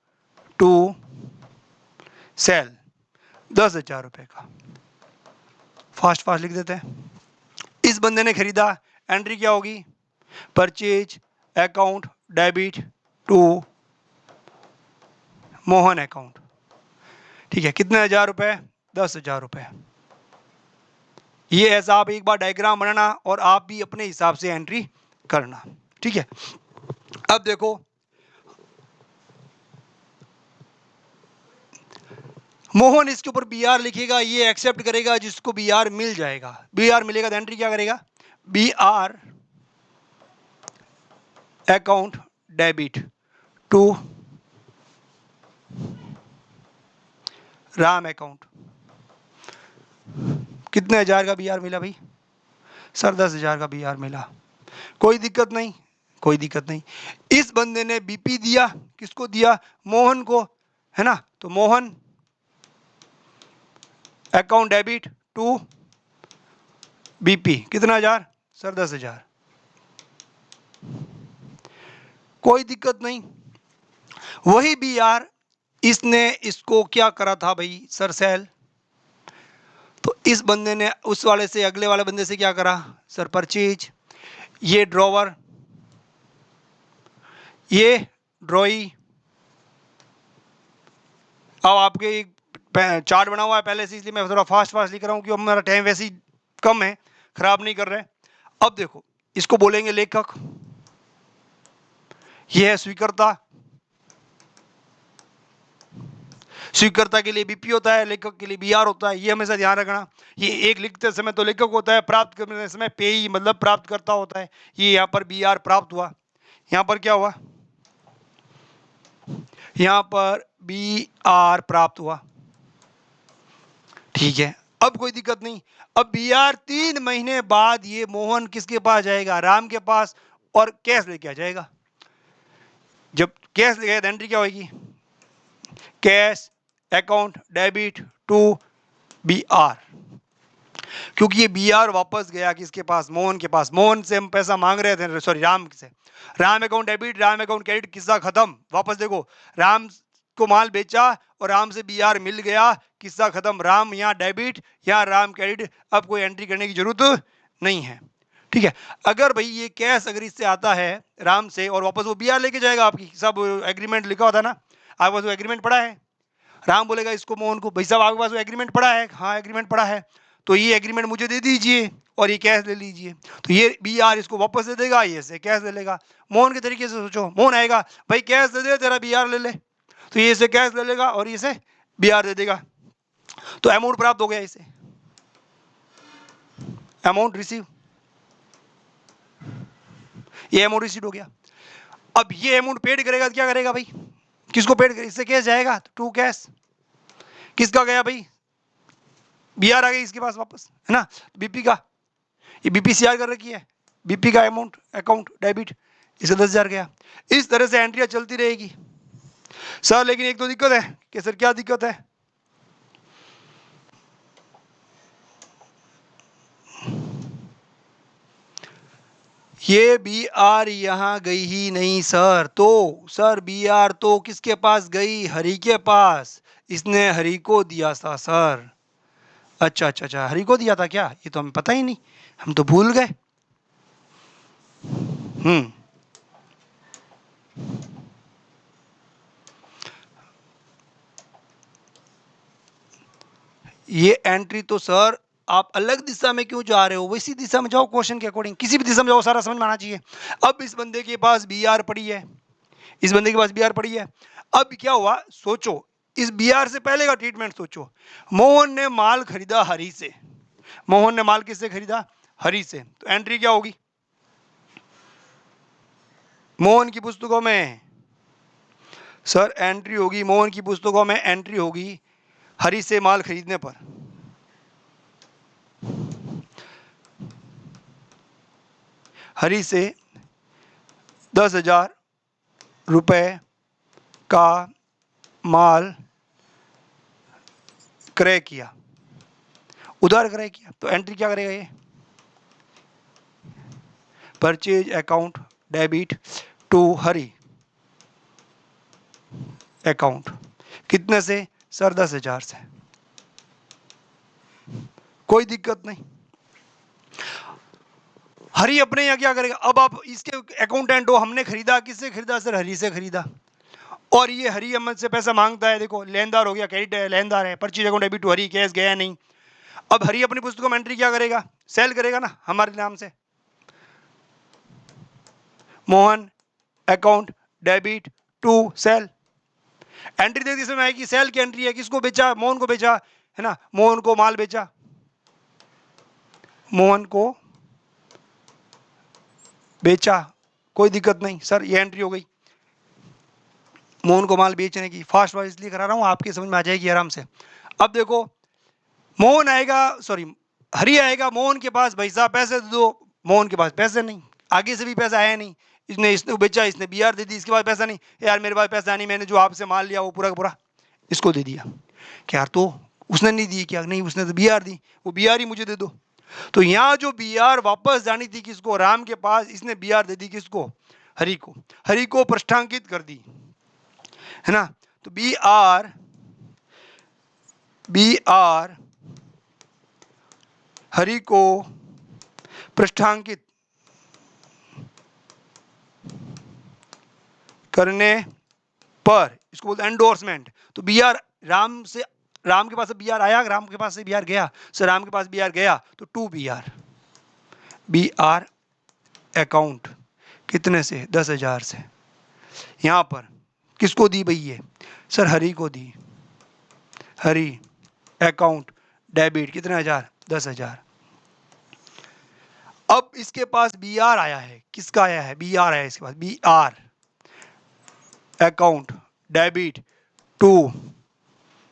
to sale 10,000 रुपए का। फास्ट फास्ट लिख देते हैं। इस बंदे ने खरीदा, एंट्री क्या होगी, purchase account debit to Mohan account. ठीक है, कितने हजार रुपए, 10,000 रुपए। ये ऐसा आप एक बार डायग्राम बनाना और आप भी अपने हिसाब से एंट्री करना। ठीक है, अब देखो मोहन इसके ऊपर बी आर लिखेगा, ये एक्सेप्ट करेगा, जिसको बी आर मिल जाएगा, बी आर मिलेगा तो एंट्री क्या करेगा, B R account debit to Ram account. कितने हजार का बी आर मिला भाई, सर 10,000 का बी आर मिला। कोई दिक्कत नहीं, कोई दिक्कत नहीं। इस बंदे ने बीपी दिया, किसको दिया, मोहन को, है ना। तो Mohan account debit to BP कितना हजार, सर 10,000। कोई दिक्कत नहीं। वही बी आर इसने इसको क्या करा था भाई, सर सेल। तो इस बंदे ने उस वाले से अगले वाले बंदे से क्या करा, सर परचेज। ये ड्रॉवर, ये ड्रॉई। अब आपके एक चार्ट बना हुआ है पहले से, इसलिए मैं थोड़ा फास्ट फास्ट लिख रहा हूं क्योंकि हमारा टाइम वैसे ही कम है, खराब नहीं कर रहे। अब देखो इसको बोलेंगे लेखक, यह है स्वीकर्ता। स्वीकर्ता के लिए बीपी होता है, लेखक के लिए बीआर होता है, ये हमेशा ध्यान रखना। ये एक लिखते समय तो लेखक होता है, प्राप्त करने समय पेई मतलब प्राप्त करता होता है। ये यहाँ पर बीआर प्राप्त हुआ, यहाँ पर क्या हुआ, यहाँ पर बीआर प्राप्त हुआ। ठीक है, अब कोई दिक्कत नहीं। अब बीआर 3 महीने बाद ये मोहन किसके पास जाएगा, राम के पास, और कैश लेके आ जाएगा। जब कैश लेके आएगा एंट्री क्या होगी, cash account debit to BR. क्योंकि ये बीआर वापस गया किसके पास, मोहन के पास। मोहन से हम पैसा मांग रहे थे, सॉरी राम से। Ram account debit, Ram account credit, किस्सा खत्म। वापस देखो, राम को माल बेचा और राम से बीआर मिल गया, किस्सा खत्म। राम यहाँ डेबिट, यहाँ राम क्रेडिट, अब कोई एंट्री करने की जरूरत नहीं है। ठीक है। अगर भाई ये कैश अगर इससे आता है राम से और वापस वो बीआर लेके जाएगा, आपकी सब एग्रीमेंट लिखा होता है ना, आपके पास वो एग्रीमेंट पड़ा है, राम बोलेगा इसको मोहन को, भाई साहब आपके पास वो एग्रीमेंट पड़ा है, हाँ एग्रीमेंट पड़ा है, तो ये एग्रीमेंट मुझे दे दीजिए और ये कैश ले लीजिए। तो ये बीआर इसको वापस दे देगा, ये से कैश ले लेगा। मोहन के तरीके से सोचो, मोहन आएगा, भाई कैश दे दे, तेरा बीआर ले ले, तो ये से कैश ले लेगा और ये से बीआर दे देगा, तो अमाउंट प्राप्त हो गया इसे, अमाउंट रिसीव, ये अमाउंट रिसीव हो गया। अब ये अमाउंट पेड करेगा तो क्या करेगा भाई, किसको पेड करेगा, इससे कैश जाएगा टू कैश, किसका गया भाई, बीआर आ गई इसके पास वापस, है ना, बीपी का, ये बीपीसीआर कर रखी है, बीपी का अमाउंट अकाउंट डेबिट, इसे 10,000 गया। इस तरह से एंट्रियां चलती रहेगी सर। लेकिन एक तो दिक्कत है कि सर क्या दिक्कत है, ये बी आर यहां गई ही नहीं सर, तो सर बी आर तो किसके पास गई, हरि के पास, इसने हरि को दिया था सर। अच्छा अच्छा अच्छा, हरि को दिया था क्या, ये तो हमें पता ही नहीं, हम तो भूल गए। हम्म, ये एंट्री तो सर आप अलग दिशा में क्यों जा रहे हो, वैसी दिशा में जाओ, क्वेश्चन के अकॉर्डिंग किसी भी दिशा में जाओ, सारा समझ में आना चाहिए। अब इस बंदे के पास बी आर पड़ी है, इस बंदे के पास बी आर पड़ी है, अब क्या हुआ सोचो, इस बी आर से पहले का ट्रीटमेंट सोचो। मोहन ने माल खरीदा हरी से, मोहन ने माल किससे खरीदा, हरी से, तो एंट्री क्या होगी, मोहन की पुस्तकों में सर एंट्री होगी, मोहन की पुस्तकों में एंट्री होगी हरी से माल खरीदने पर, हरी से 10,000 रुपए का माल क्रय किया, उधार क्रय किया, तो एंट्री क्या करेगा ये, purchase account debit to Hari account, कितने से सर 10,000 से, कोई दिक्कत नहीं। हरी अपने यहाँ क्या करेगा, अब आप इसके अकाउंटेंट हो, हमने खरीदा, किससे खरीदा सर, हरी से खरीदा, और ये हरी अहमद से पैसा मांगता है, देखो लेनदार हो गया, क्रेडिट है, लेनदार है, purchase account debit to Hari, cash गया नहीं। अब हरी अपनी पुस्तकों में एंट्री क्या करेगा, सेल करेगा ना हमारे नाम से, Mohan account debit to sale, entry देखिए इसमें आएगी, सेल की एंट्री है, किसको बेचा, मोहन को बेचा, है ना, मोहन को माल बेचा, मोहन को बेचा, कोई दिक्कत नहीं सर, ये एंट्री हो गई, मोहन को माल बेचने की, फास्ट वाइज इसलिए करा रहा हूं आपकी समझ में आ जाएगी आराम से। अब देखो मोहन आएगा, सॉरी हरी आएगा, मोहन के पास, भाई साहब पैसे दे दो, मोहन के पास पैसे नहीं, आगे से भी पैसा आया नहीं, इसने बेचा, इसने बीआर दे दी, इसके पास पैसा नहीं, यार मेरे पास पैसा नहीं, मैंने जो आपसे माल लिया वो पूरा का पूरा इसको दे दिया, क्या यार तो उसने नहीं दी, क्या नहीं उसने तो बीआर दी, वो बीआर ही मुझे दे दो। तो यहाँ जो बीआर वापस जानी थी किसको, राम के पास, इसने बीआर दे दी किसको, हरी को, हरी को पृष्ठांकित कर दी, है ना, तो बी आर हरि को पृष्ठांकित करने पर इसको बोलते हैं एंडोर्समेंट। तो बी आर राम से, राम के पास से बी आर आया, राम के पास से बी आर गया, सर राम के पास बी आर गया तो टू बी आर अकाउंट कितने से 10,000 से, यहां पर किसको दी भाई ये, सर हरि को दी, हरि अकाउंट डेबिट कितने हजार, 10,000। अब इसके पास बी आर आया है, किसका आया है, बी आर आया है इसके पास, B R account debit to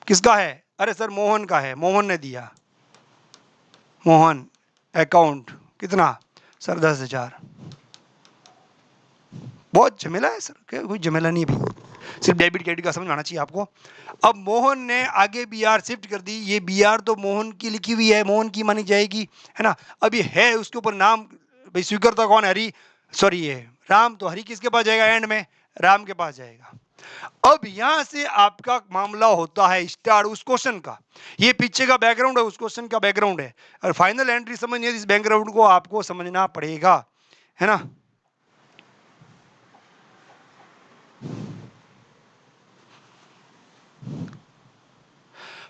किसका है, अरे सर मोहन का है, मोहन ने दिया, मोहन अकाउंट कितना सर 10,000। बहुत झमेला है सर, कोई झमेला नहीं है भाई, सिर्फ डेबिट क्रेडिट का समझ आना चाहिए आपको। अब मोहन ने आगे बी आर शिफ्ट कर दी, ये बी आर तो मोहन की लिखी हुई है, मोहन की मानी जाएगी, है ना, अब ये है उसके ऊपर नाम, भाई स्वीकर्ता कौन है, हरी, सॉरी ये राम, तो हरी किसके पास जाएगा, एंड में राम के पास जाएगा, अब यहां से आपका मामला होता है स्टार्ट उस क्वेश्चन का, ये पीछे का बैकग्राउंड है, उस क्वेश्चन का बैकग्राउंड है, और फाइनल एंट्री समझनी है, इस बैकग्राउंड को आपको समझना पड़ेगा, है ना।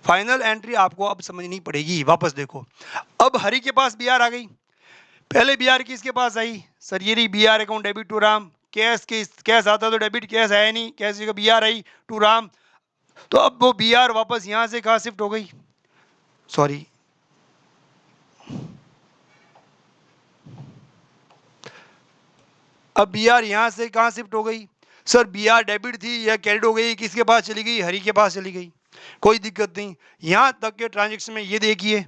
फाइनल एंट्री आपको अब समझनी पड़ेगी। वापस देखो, अब हरि के पास बीआर आ गई, पहले बीआर किसके पास आई, सर ये रही BR account debit to Ram, cash के कैश आता तो डेबिट, कैश आया नहीं, कैश का बीआर आई टू राम, तो अब वो बीआर वापस यहां से कहां शिफ्ट हो गई, सॉरी अब बीआर यहां से कहां शिफ्ट हो गई, सर बीआर डेबिट थी या क्रेडिट हो गई, किसके पास चली गई, हरि के पास चली गई, कोई दिक्कत नहीं। यहां तक के ट्रांजेक्शन में ये देखिए,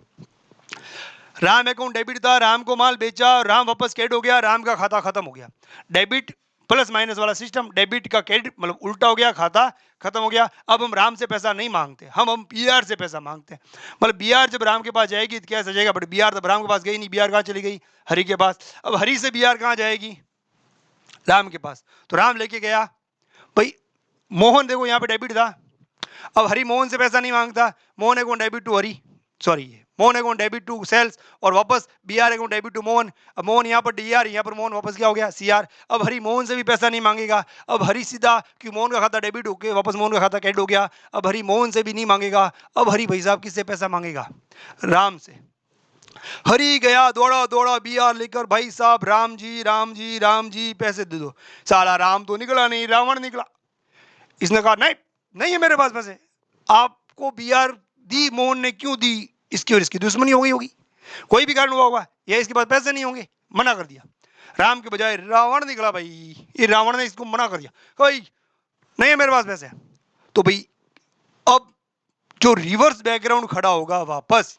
राम अकाउंट डेबिट था, राम को माल बेचा, राम वापस क्रेडिट हो गया, राम का खाता खत्म हो गया, डेबिट प्लस माइनस वाला सिस्टम, डेबिट का क्रेडिट मतलब उल्टा हो गया, खाता खत्म हो गया। अब हम राम से पैसा नहीं मांगते, हम बीआर से पैसा मांगते हैं, मतलब बीआर जब राम के पास जाएगी तो क्या सजेगा, बट बीआर तब राम के पास गई नहीं, बीआर कहाँ चली गई, हरि के पास। अब हरि से बीआर कहाँ जाएगी, राम के पास, तो राम लेके गया भाई, मोहन देखो यहाँ पे डेबिट था, अब हरि मोहन से पैसा नहीं मांगता, Mohan account debit to Hari, sorry Mohan account debit to sales, और वापस BR account debit to Mohan, अब मोहन यहाँ पर डीआर, यहाँ पर मोहन वापस क्या हो गया सीआर। अब हरि मोहन से भी पैसा नहीं मांगेगा, अब हरि सीधा कि मोहन का खाता डेबिट होके वापस मोहन का खाता क्रेडिट हो गया, अब हरि मोहन से भी नहीं मांगेगा, अब हरि भाई साहब किससे पैसा मांगेगा, राम से। हरि गया दौड़ा दौड़ा बीआर लेकर, भाई साहब राम जी राम जी राम जी पैसे दे दो, साला राम तो निकला नहीं, रावण निकला। इसने कहा नहीं, नहीं है मेरे पास पैसे, आपको बीआर दी मोहन ने क्यों दी, इसकी और इसकी दुश्मनी हो गई होगी, कोई भी कारण हुआ होगा, या इसके पास पैसे नहीं होंगे, मना कर दिया। राम के बजाय रावण निकला भाई, ये रावण ने इसको मना कर दिया, भाई नहीं है मेरे पास पैसे। तो भाई अब जो रिवर्स बैकग्राउंड खड़ा होगा, वापस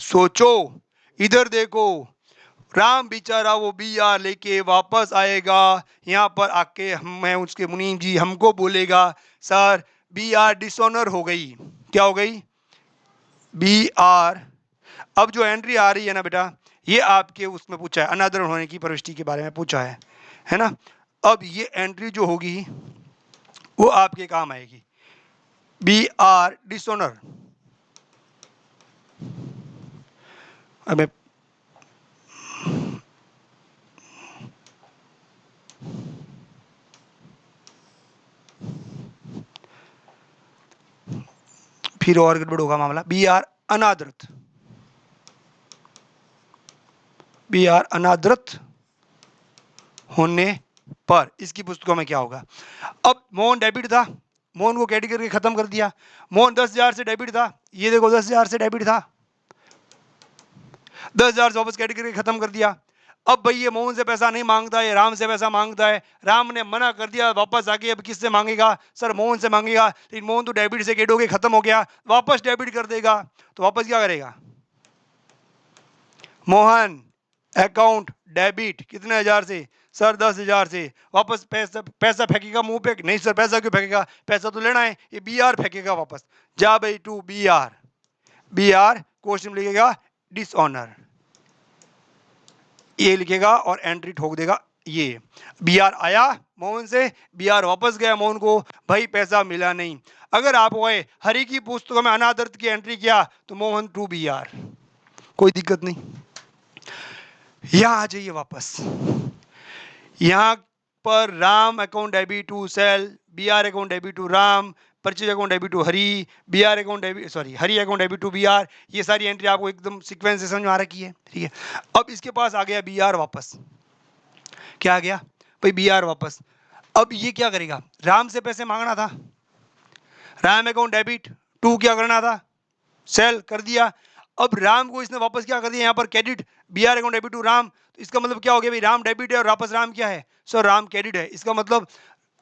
सोचो, इधर देखो, राम बेचारा वो बीआर लेके वापस आएगा, यहाँ पर आके मैं उसके मुनीम जी हमको बोलेगा, सर बीआर डिसऑनर हो गई, क्या हो गई, बीआर। अब जो एंट्री आ रही है ना बेटा, ये आपके उसमें पूछा है, अनादर होने की प्रविष्टि के बारे में पूछा है ना। अब ये एंट्री जो होगी वो आपके काम आएगी, बीआर डिसऑनर। अब मैं फिर और गड़बड़ होगा मामला, बीआर अनादृत, बीआर अनादृत होने पर इसकी पुस्तकों में क्या होगा। अब मोहन डेबिट था, मोहन को क्रेडिट करके खत्म कर दिया, मोहन 10,000 से डेबिट था, ये देखो 10,000 से डेबिट था, 10,000 से वापस क्रेडिट करके खत्म कर दिया। अब भाई ये मोहन से पैसा नहीं मांगता है, राम से पैसा मांगता है, राम ने मना कर दिया, वापस आके अब किससे मांगेगा, सर मोहन से मांगेगा, लेकिन मोहन तो डेबिट से क्रेडिट होके खत्म हो गया, वापस डेबिट कर देगा, तो वापस क्या करेगा, मोहन अकाउंट डेबिट कितने हजार से, सर 10,000 से, वापस पैसा पैसा फेंकेगा मुंह पे, नहीं सर पैसा क्यों फेंकेगा, पैसा तो लेना है, ये बीआर फेंकेगा वापस, जा भाई टू बीआर, बीआर क्वेश्चन लिखेगा डिसऑनर, ये लिखेगा और एंट्री ठोक देगा, ये बीआर आया मोहन से, बीआर वापस गया मोहन को, भाई पैसा मिला नहीं। अगर आप गए हरि की पुस्तकों में अनादर्थ की एंट्री किया तो मोहन टू बीआर, कोई दिक्कत नहीं। यहां आ जाइए वापस, यहां पर Ram account debit to sale, BR account debit to Ram, purchase account debit to Hari, BR account debit sorry Hari account debit to BR, ये सारी एंट्री आपको एकदम सीक्वेंस से समझ में आ रखी है, ठीक है। अब इसके पास आ गया बीआर वापस, क्या आ गया भाई बीआर वापस। अब ये क्या करेगा, राम से पैसे मांगना था, राम अकाउंट डेबिट टू क्या करना था, सेल कर दिया। अब राम को इसने वापस क्या कर दिया, यहाँ पर credit, BR account debit to Ram, तो इसका मतलब क्या हो गया भाई, राम डेबिट है और वापस राम क्या है, सो राम क्रेडिट है, इसका मतलब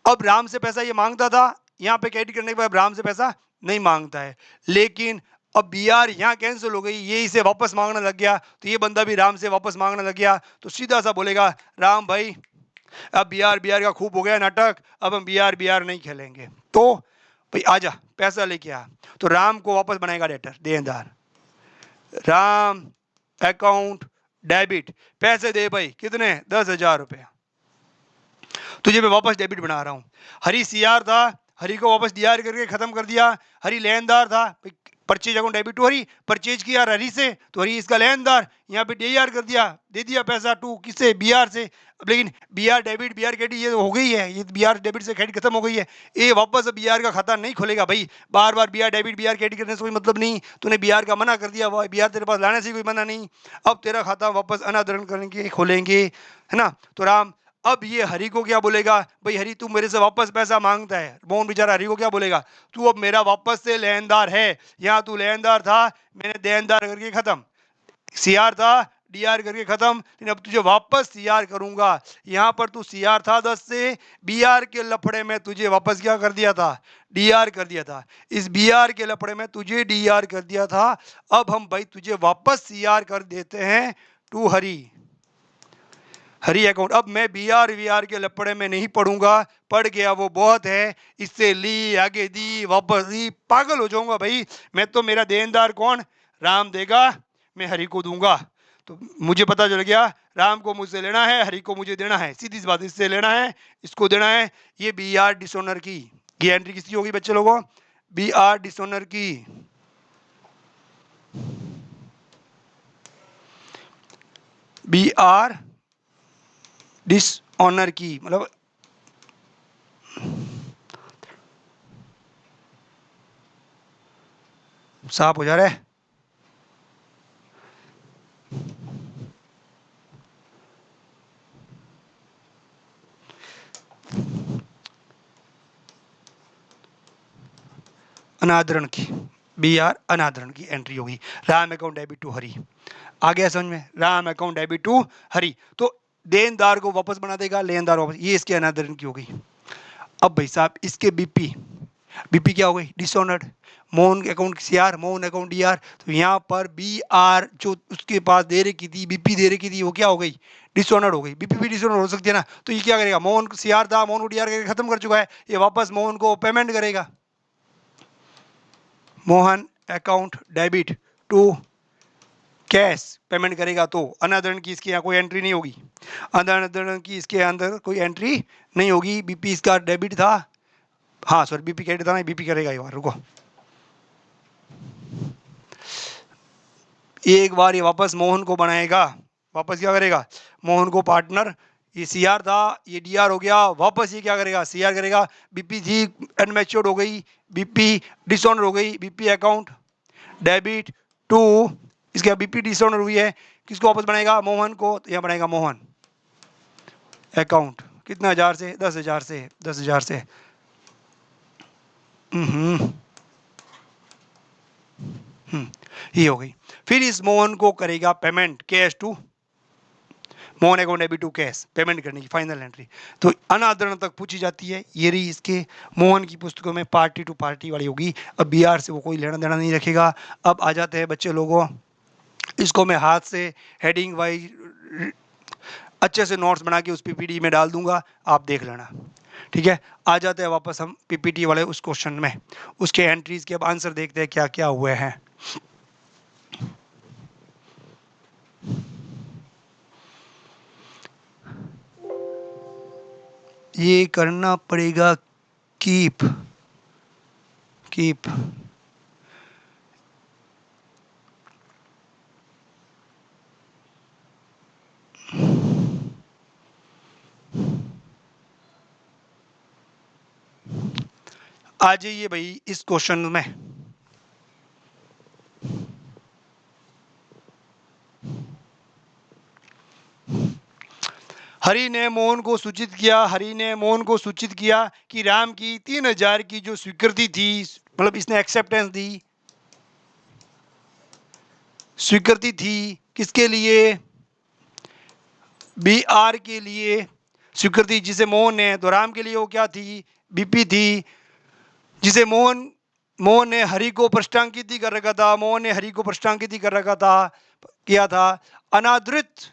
अब राम से पैसा ये मांगता था, यहाँ पे क्रेडिट करने के बाद राम से पैसा नहीं मांगता है, लेकिन अब बीआर यहाँ कैंसिल हो गई, ये इसे वापस मांगने लग गया, तो ये बंदा भी राम से वापस मांगने लग गया, तो सीधा सा बोलेगा राम भाई अब बीआर बीआर का खूब हो गया नाटक, अब हम बीआर बीआर नहीं खेलेंगे, तो भाई आजा पैसा लेके आ, तो राम को वापस बनाएगा डेटर देनदार, राम अकाउंट डेबिट, पैसे दे भाई कितने 10,000 रुपया, तुझे मैं वापस डेबिट बना रहा हूं, हरी सीआर था, हरी को वापस डीआर करके खत्म कर दिया। हरी लेनदार था, purchase account debit to Hari, purchase किया हरी से तो हरी इसका लेनदार, यहाँ पे डीआर कर दिया, दे दिया पैसा टू किससे, बीआर से। अब लेकिन बीआर डेबिट बीआर क्रेडिट ये हो गई है, ये बीआर डेबिट से क्रेडिट खत्म हो गई है, ये वापस बीआर का खाता नहीं खोलेगा भाई। बार बार बीआर डेबिट बीआर क्रेडिट करने से कोई मतलब नहीं, तूने बीआर का मना कर दिया, वो बीआर तेरे पास लाने से कोई मना नहीं। अब तेरा खाता वापस अनादरण करेंगे, खोलेंगे, है ना। तो राम अब ये हरि को क्या बोलेगा, भाई हरि तू मेरे से वापस पैसा मांगता है, मोहन बेचारा हरि को क्या बोलेगा, तू अब मेरा वापस से लेनदार है, यहाँ तू लेनदार था, मैंने देनदार करके खत्म, सीआर था डीआर करके खत्म, लेकिन अब तुझे वापस सीआर करूंगा। यहाँ पर तू सीआर था 10 से, बीआर के लफड़े में तुझे वापस क्या कर दिया था, डीआर कर दिया था, इस बीआर के लफड़े में तुझे डीआर कर दिया था। अब हम भाई तुझे वापस सीआर कर देते हैं टू हरी, हरी अकाउंट। अब मैं बीआर वीआर के लपड़े में नहीं पढ़ूंगा, पढ़ गया वो बहुत है, इससे ली आगे दी वापस दी, पागल हो जाऊंगा भाई मैं तो। मेरा देनदार कौन, राम देगा, मैं हरि को दूंगा। तो मुझे पता चल गया राम को मुझसे लेना है, हरि को मुझे देना है, सीधी सी बात, इससे लेना है इसको देना है। ये बी आर डिसऑनर की ये एंट्री किसकी होगी बच्चे लोगों, बी आर डिसऑनर की, बी आर डिसऑनर की मतलब साफ हो जा रहा है। अनादरण की, बी आर अनादरण की एंट्री होगी, राम अकाउंट डेबिट टू हरी। आ गया समझ में, राम अकाउंट डेबिट टू हरी, तो देनदार को वापस बना देगा, लेनदार वापस, ये इसके अनादरण की हो गई। अब भाई साहब इसके बीपी, बीपी क्या हो गई, dishonoured, Mohan account CR, Mohan account DR, तो यहाँ पर बी आर जो उसके पास दे रखी थी, बीपी दे रखी थी, वो क्या हो गई, डिसऑनर्ड हो गई। बीपी भी डिसऑनर्ड हो सकती है ना, तो ये क्या करेगा, मोहन सीआर था, मोहन को डीआर करके खत्म कर चुका है, ये वापस मोहन को पेमेंट करेगा, Mohan account debit to cash payment करेगा, तो अनादरण की इसके यहाँ कोई एंट्री नहीं होगी, अनादरण की इसके अंदर कोई एंट्री नहीं होगी। बीपी इसका डेबिट था, हाँ सॉरी बीपी क्रेडिट था ना, बीपी करेगा ये बार, रुको एक बार ये वापस मोहन को बनाएगा, वापस क्या करेगा, मोहन को पार्टनर, ये सीआर था ये डीआर हो गया, वापस ये क्या करेगा, सीआर करेगा, बीपी थी अनमेच्योर्ड हो गई, बीपी डिसऑनर हो गई, बीपी अकाउंट डेबिट टू, इसके बीपी डिसऑनर हुई है, किसको वापस बनाएगा, मोहन को, तो यहाँ बनाएगा मोहन अकाउंट, कितना हजार से, 10,000 से, 10,000 से, ये हो गई। फिर इस मोहन को करेगा payment cash to, Mohan account debit to cash, payment करने की फाइनल एंट्री, तो अनादरण तक पूछी जाती है। ये रही इसके मोहन की पुस्तकों में पार्टी टू पार्टी वाली होगी, अब बीआर से वो कोई लेना देना नहीं रखेगा। अब आ जाते हैं बच्चे लोगों, इसको मैं हाथ से हेडिंग वाइज अच्छे से नोट्स बना के उस पीपीटी में डाल दूंगा, आप देख लेना, ठीक है। आ जाते हैं वापस हम पीपीटी वाले उस क्वेश्चन में, उसके एंट्रीज के अब आंसर देखते हैं क्या क्या हुए हैं। ये करना पड़ेगा कीप, कीप आ जाइए भाई इस क्वेश्चन में, हरि ने मोहन को सूचित किया, हरि ने मोहन को सूचित किया कि राम की 3,000 की जो स्वीकृति थी, मतलब इसने एक्सेप्टेंस दी, स्वीकृति थी किसके लिए, बी आर के लिए स्वीकृति, जिसे मोहन ने, तो राम के लिए वो क्या थी, बीपी थी, जिसे मोहन, मोहन ने हरि को पृष्ठांकित कर रखा था, मोहन ने हरि को पृष्ठांकित कर रखा था, किया था, अनादृत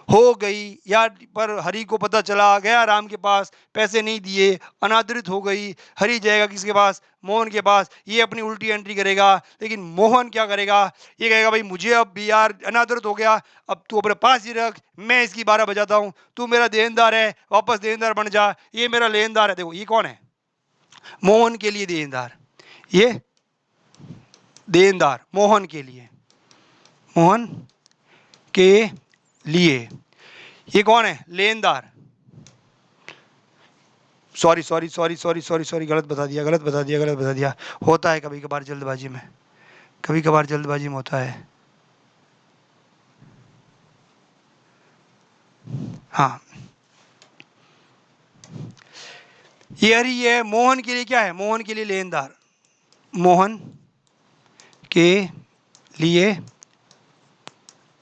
हो गई, या पर हरि को पता चला गया राम के पास, पैसे नहीं दिए, अनादृत हो गई, हरि जाएगा किसके पास, मोहन के पास, ये अपनी उल्टी एंट्री करेगा। लेकिन मोहन क्या करेगा, ये कहेगा भाई मुझे अब बी आर अनादृत हो गया, अब तू अपने पास ही रख, मैं इसकी 12 बजाता हूँ, तू मेरा देनदार है, वापस देनदार बन जा, ये मेरा लेनदार है। देखो ये कौन है, मोहन के लिए देनदार, ये देनदार मोहन के लिए, मोहन के लिए। ये कौन है? लेनदार। Sorry sorry sorry sorry sorry sorry, गलत बता दिया, गलत बता दिया, गलत बता दिया। होता है कभी कभार जल्दबाजी में, कभी कभार जल्दबाजी में होता है। हाँ, ये हरी है। मोहन के लिए क्या है? मोहन के लिए लेनदार, मोहन के लिए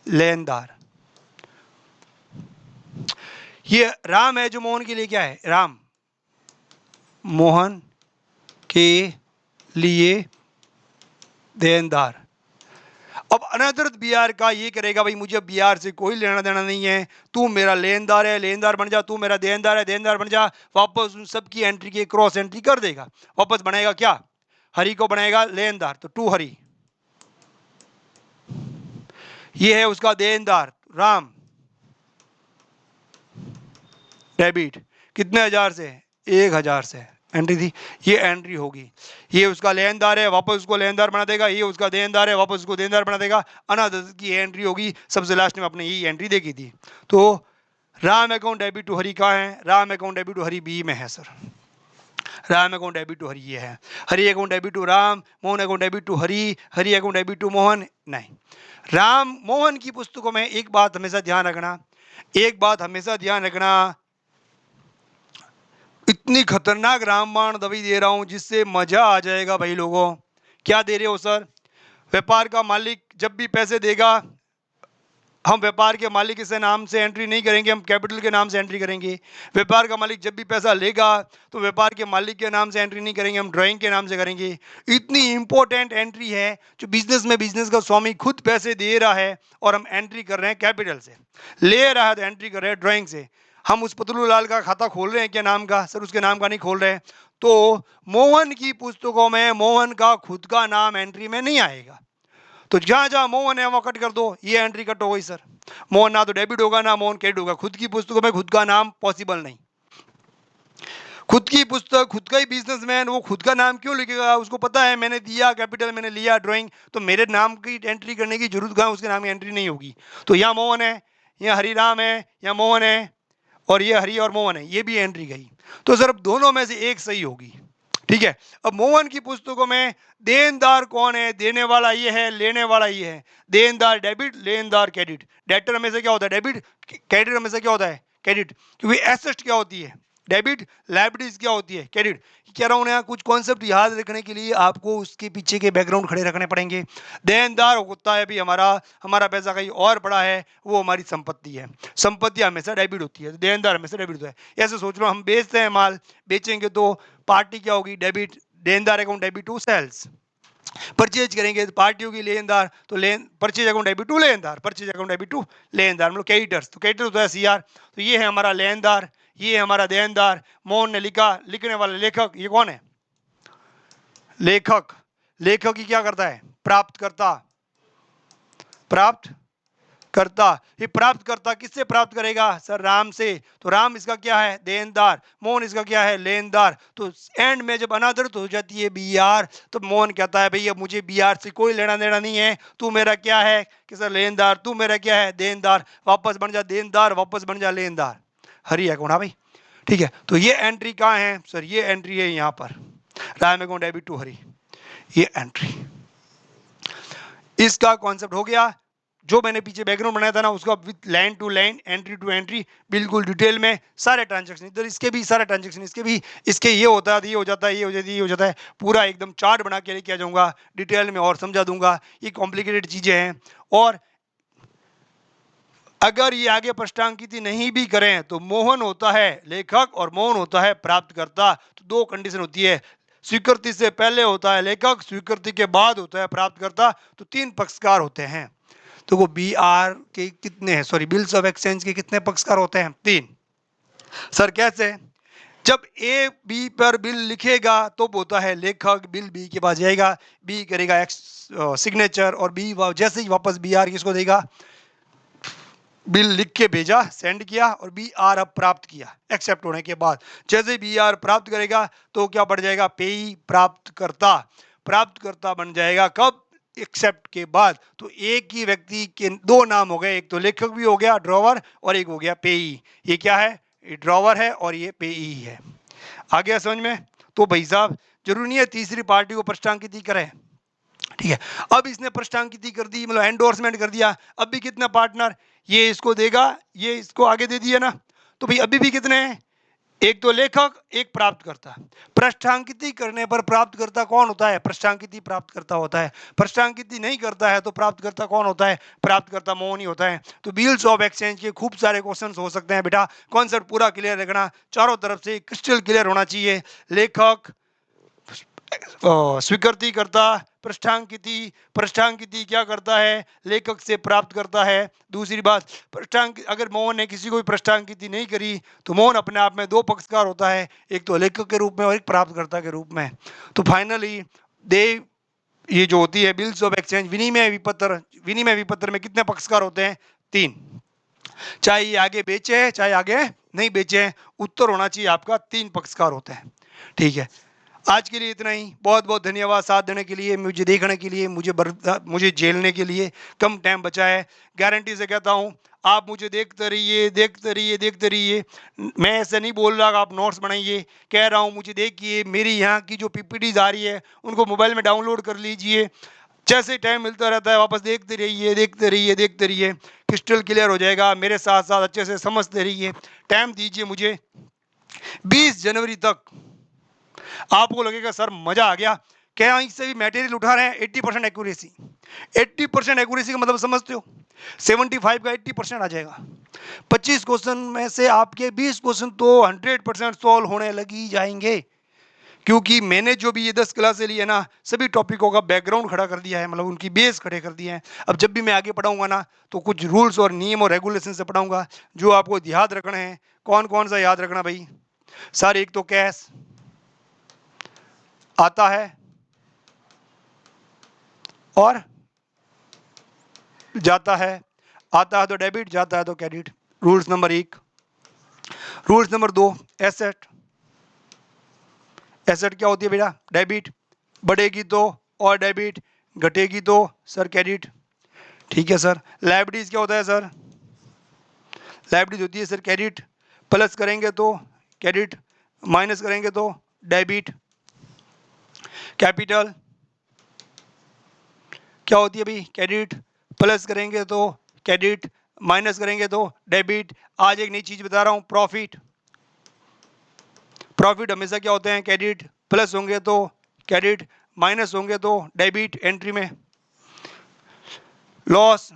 लेनदार। ये राम है जो मोहन के लिए क्या है? राम, मोहन के लिए देनदार। अब अनदर बिहार का ये करेगा भाई मुझे बिहार से कोई लेना देना नहीं है, तू मेरा लेनदार है, लेनदार बन जा, तू मेरा देनदार है, देनदार बन जा। वापस उन सब की एंट्री की क्रॉस एंट्री कर देगा। वापस बनाएगा क्या? हरी को बनाएगा लेनदार, तो टू हरी। ये है उसका देनदार राम, डेबिट कितने हजार से? 1000 से एंट्री थी, ये एंट्री होगी। ये उसका लेनदार है, वापस उसको लेनदार बना देगा। ये उसका देनदार है, वापस उसको देनदार बना देगा। अनादर की एंट्री होगी। सबसे लास्ट में अपने यही एंट्री देखी थी। तो Ram account debit to Hari कहाँ है? Ram account debit to Hari B में है sir. Ram account debit to Hari ये है। Hari account debit to Ram, Mohan account debit to Hari, Hari account debit to Mohan नहीं। राम मोहन की पुस्तकों में एक बात हमेशा ध्यान रखना, एक बात हमेशा ध्यान रखना, इतनी खतरनाक रामबाण दवाई दे रहा हूं जिससे मजा आ जाएगा भाई लोगों। क्या दे रहे हो सर? व्यापार का मालिक जब भी पैसे देगा, हम व्यापार के मालिक के नाम से एंट्री नहीं करेंगे, हम कैपिटल के नाम से एंट्री करेंगे। व्यापार का मालिक जब भी पैसा लेगा तो व्यापार के मालिक के नाम से एंट्री नहीं करेंगे, हम ड्राइंग के नाम से करेंगे। इतनी इंपॉर्टेंट एंट्री है जो बिजनेस में बिजनेस का स्वामी खुद पैसे दे रहा है और हम एंट्री कर रहे हैं कैपिटल से, ले रहा है तो एंट्री कर रहे हैं ड्राइंग से। हम उस पतलू लाल का खाता खोल रहे हैं क्या नाम का? सर उसके नाम का नहीं खोल रहे। तो मोहन की पुस्तकों में मोहन का खुद का नाम एंट्री में नहीं आएगा। तो जहां जहां मोहन है वहां कट कर दो, ये एंट्री कट हो गई सर। मोहन ना तो डेबिट होगा ना मोहन क्रेडिट होगा। खुद की पुस्तकों में खुद का नाम पॉसिबल नहीं। खुद की पुस्तक, खुद का ही बिजनेसमैन, वो खुद का नाम क्यों लिखेगा? उसको पता है मैंने दिया कैपिटल, मैंने लिया ड्राइंग, तो मेरे नाम की एंट्री करने की जरूरत कहाँ? उसके नाम की एंट्री नहीं होगी। तो यहाँ मोहन है, यहाँ हरिराम है, यहाँ मोहन है, और ये हरि और मोहन है, ये भी एंट्री गई। तो सर अब दोनों में से एक सही होगी। ठीक है। अब मोहन की पुस्तकों में देनदार कौन है? देने वाला ये है, लेने वाला ये है। देनदार डेबिट, लेनदार क्रेडिट। डेटर में से क्या होता है? डेबिट। क्रेडिट में से क्या होता है? क्रेडिट। क्योंकि एसेट क्या होती है? डेबिट। लाइबिलिटीज क्या होती है? क्रेडिट। कह रहा हूं ना, कुछ कॉन्सेप्ट याद रखने के लिए आपको उसके पीछे के बैकग्राउंड खड़े रखने पड़ेंगे। देनदार होता है भी हमारा, हमारा पैसा कहीं और पड़ा है, वो हमारी संपत्ति है। संपत्ति हमेशा डेबिट होती है, देनदार हमेशा डेबिट होता है। ऐसे सोच लो हम बेचते हैं माल, बेचेंगे तो पार्टी क्या होगी? डेबिट। देनदार account debit to sales. Purchase करेंगे तो पार्टी होगी लेनदार, तो लेन परचेज अकाउंट डेबिट टू लेनदार, परचेज अकाउंट डेबिट टू लेनदार, मतलब क्रेडिटर्स। तो क्रेडिटर तो है सीआर। तो ये है हमारा लेनदार, ये है हमारा देनदार। मोहन ने लिखा, लिखने वाला लेखक ये कौन है? लेखक। लेखक ही क्या करता है? प्राप्त करता। प्राप्त करता। ये प्राप्त करता किससे प्राप्त करेगा? सर राम से। तो राम इसका क्या है? देनदार। मोहन इसका क्या है? लेनदार। तो एंड में जब अनादर हो जाती है बी आर, तो मोहन कहता है भैया मुझे बी आर से कोई लेना देना नहीं है, तू मेरा क्या है? कि सर लेनदार। तू मेरा क्या है? देनदार। वापस बन जा देनदार, वापस बन जा लेनदार। हरी अकाउंट। हाँ भाई ठीक है। तो ये एंट्री कहाँ है सर? ये एंट्री है यहाँ पर, Ram account debit to Hari, ये एंट्री। इसका कॉन्सेप्ट हो गया। जो मैंने पीछे बैकग्राउंड बनाया था ना, उसका with line to line, entry to entry, बिल्कुल डिटेल में सारे ट्रांजेक्शन। इधर इसके भी सारे ट्रांजेक्शन, इसके भी, इसके ये होता है, ये हो जाता है, ये हो जाता है, ये हो जाता है। पूरा एकदम चार्ट बना के लेके आ जाऊंगा डिटेल में और समझा दूंगा। ये कॉम्प्लिकेटेड चीजें हैं। और अगर ये आगे प्रश्नांकित नहीं भी करें तो मोहन होता है लेखक और मोहन होता है प्राप्तकर्ता। तो दो कंडीशन होती है, स्वीकृति से पहले होता है लेखक, स्वीकृति के बाद होता है प्राप्तकर्ता। तो तीन पक्षकार होते हैं। तो वो बी आर के कितने हैं? सॉरी, बिल्स ऑफ एक्सचेंज के कितने पक्षकार होते हैं? 3। सर कैसे? जब ए बी पर बिल लिखेगा तो होता है लेखक, बिल बी के पास जाएगा, बी करेगा सिग्नेचर, और बी जैसे ही वापस बी आर किसको देगा? बिल लिख के भेजा, सेंड किया और बी आर अब प्राप्त किया एक्सेप्ट होने के बाद। जैसे बी आर प्राप्त करेगा तो क्या बढ़ जाएगा, पेई प्राप्तकर्ता बन जाएगा। कब, एक्सेप्ट के बाद। तो एक ही व्यक्ति के दो नाम हो गए, एक तो लेखक भी हो गया ड्रॉवर और एक हो गया पेई। ये क्या है, ये ड्रॉवर है और ये पेई है। आ गया समझ में। तो भाई साहब जरूरी नहीं है तीसरी पार्टी को पृष्ठांकित करें, ठीक है। अब इसने पृष्ठांकित कर दी, मतलब एंडोर्समेंट कर दिया। अब भी कितना पार्टनर, ये इसको देगा, ये इसको आगे दे दिया ना, तो भाई अभी भी कितने हैं, एक तो लेखक एक प्राप्तकर्ता। पृष्ठांकित करने पर प्राप्तकर्ता कौन होता है, पृष्ठांकित प्राप्तकर्ता होता है। पृष्ठांकित नहीं करता है तो प्राप्तकर्ता कौन होता है, प्राप्तकर्ता मोहन ही होता है। तो बिल्स ऑफ एक्सचेंज के खूब सारे क्वेश्चंस हो सकते हैं बेटा। कॉन्सेप्ट पूरा क्लियर रखना, चारों तरफ से क्रिस्टल क्लियर होना चाहिए। लेखक, स्वीकृति करता, पृष्ठांकिती, पृष्ठांकिती क्या करता है, लेखक से प्राप्त करता है। दूसरी बात, पृष्ठांक अगर मोहन ने किसी को भी पृष्ठांकिती नहीं करी तो मोहन अपने आप में दो पक्षकार होता है, एक तो लेखक के रूप में और एक प्राप्तकर्ता के रूप में। तो फाइनली दे, ये जो होती है बिल्स ऑफ एक्सचेंज, विनिमय विपत्र, विनिमय विपत्र में कितने पक्षकार होते हैं, 3। चाहे ये आगे बेचे चाहे आगे नहीं बेचे, उत्तर होना चाहिए आपका 3 पक्षकार होते हैं, ठीक है। आज के लिए इतना ही। बहुत बहुत धन्यवाद साथ देने के लिए, मुझे देखने के लिए, मुझे झेलने के लिए। कम टाइम बचा है, गारंटी से कहता हूँ आप मुझे देखते रहिए, देखते रहिए, देखते रहिए। मैं ऐसे नहीं बोल रहा कि आप नोट्स बनाइए, कह रहा हूँ मुझे देखिए, मेरी यहाँ की जो पीपीटीज आ रही है उनको मोबाइल में डाउनलोड कर लीजिए। जैसे टाइम मिलता रहता है वापस देखते रहिए, देखते रहिए, देखते रहिए। क्रिस्टल क्लियर हो जाएगा, मेरे साथ साथ अच्छे से समझते रहिए। टाइम दीजिए मुझे 20 जनवरी तक। आपको लगेगा सर मजा आ गया, क्या इससे भी मटेरियल उठा रहे हैं, 80% एक्यूरेसी। 80% एक्यूरेसी का मतलब समझते हो, 75 का 80% आ जाएगा। 25 क्वेश्चन में से आपके 20 क्वेश्चन तो 100% सॉल्व होने लगी जाएंगे, क्योंकि मैंने जो भी ये 10 क्लासें ली है ना, सभी टॉपिकों का बैकग्राउंड खड़ा कर दिया है, मतलब उनकी बेस खड़े कर दिए हैं। अब जब भी मैं आगे पढ़ाऊंगा ना, तो कुछ रूल्स और नियम और रेगुलेशन से पढ़ाऊंगा जो आपको याद रखना है। कौन कौन सा याद रखना भाई सर, एक तो कैश आता है और जाता है, आता है तो डेबिट, जाता है तो credit, rules number 1। Rules number 2, asset. Asset क्या होती है बेटा, डेबिट, बढ़ेगी तो और डेबिट, घटेगी तो सर क्रेडिट, ठीक है सर। लायबिलिटीज क्या होता है सर, लायबिलिटीज होती है सर क्रेडिट, प्लस करेंगे तो क्रेडिट, माइनस करेंगे तो डेबिट। कैपिटल क्या होती है भाई, क्रेडिट, प्लस करेंगे तो क्रेडिट, माइनस करेंगे तो डेबिट। आज एक नई चीज बता रहा हूं, प्रॉफिट। प्रॉफिट हमेशा क्या होते हैं, क्रेडिट, प्लस होंगे तो क्रेडिट, माइनस होंगे तो डेबिट एंट्री में। लॉस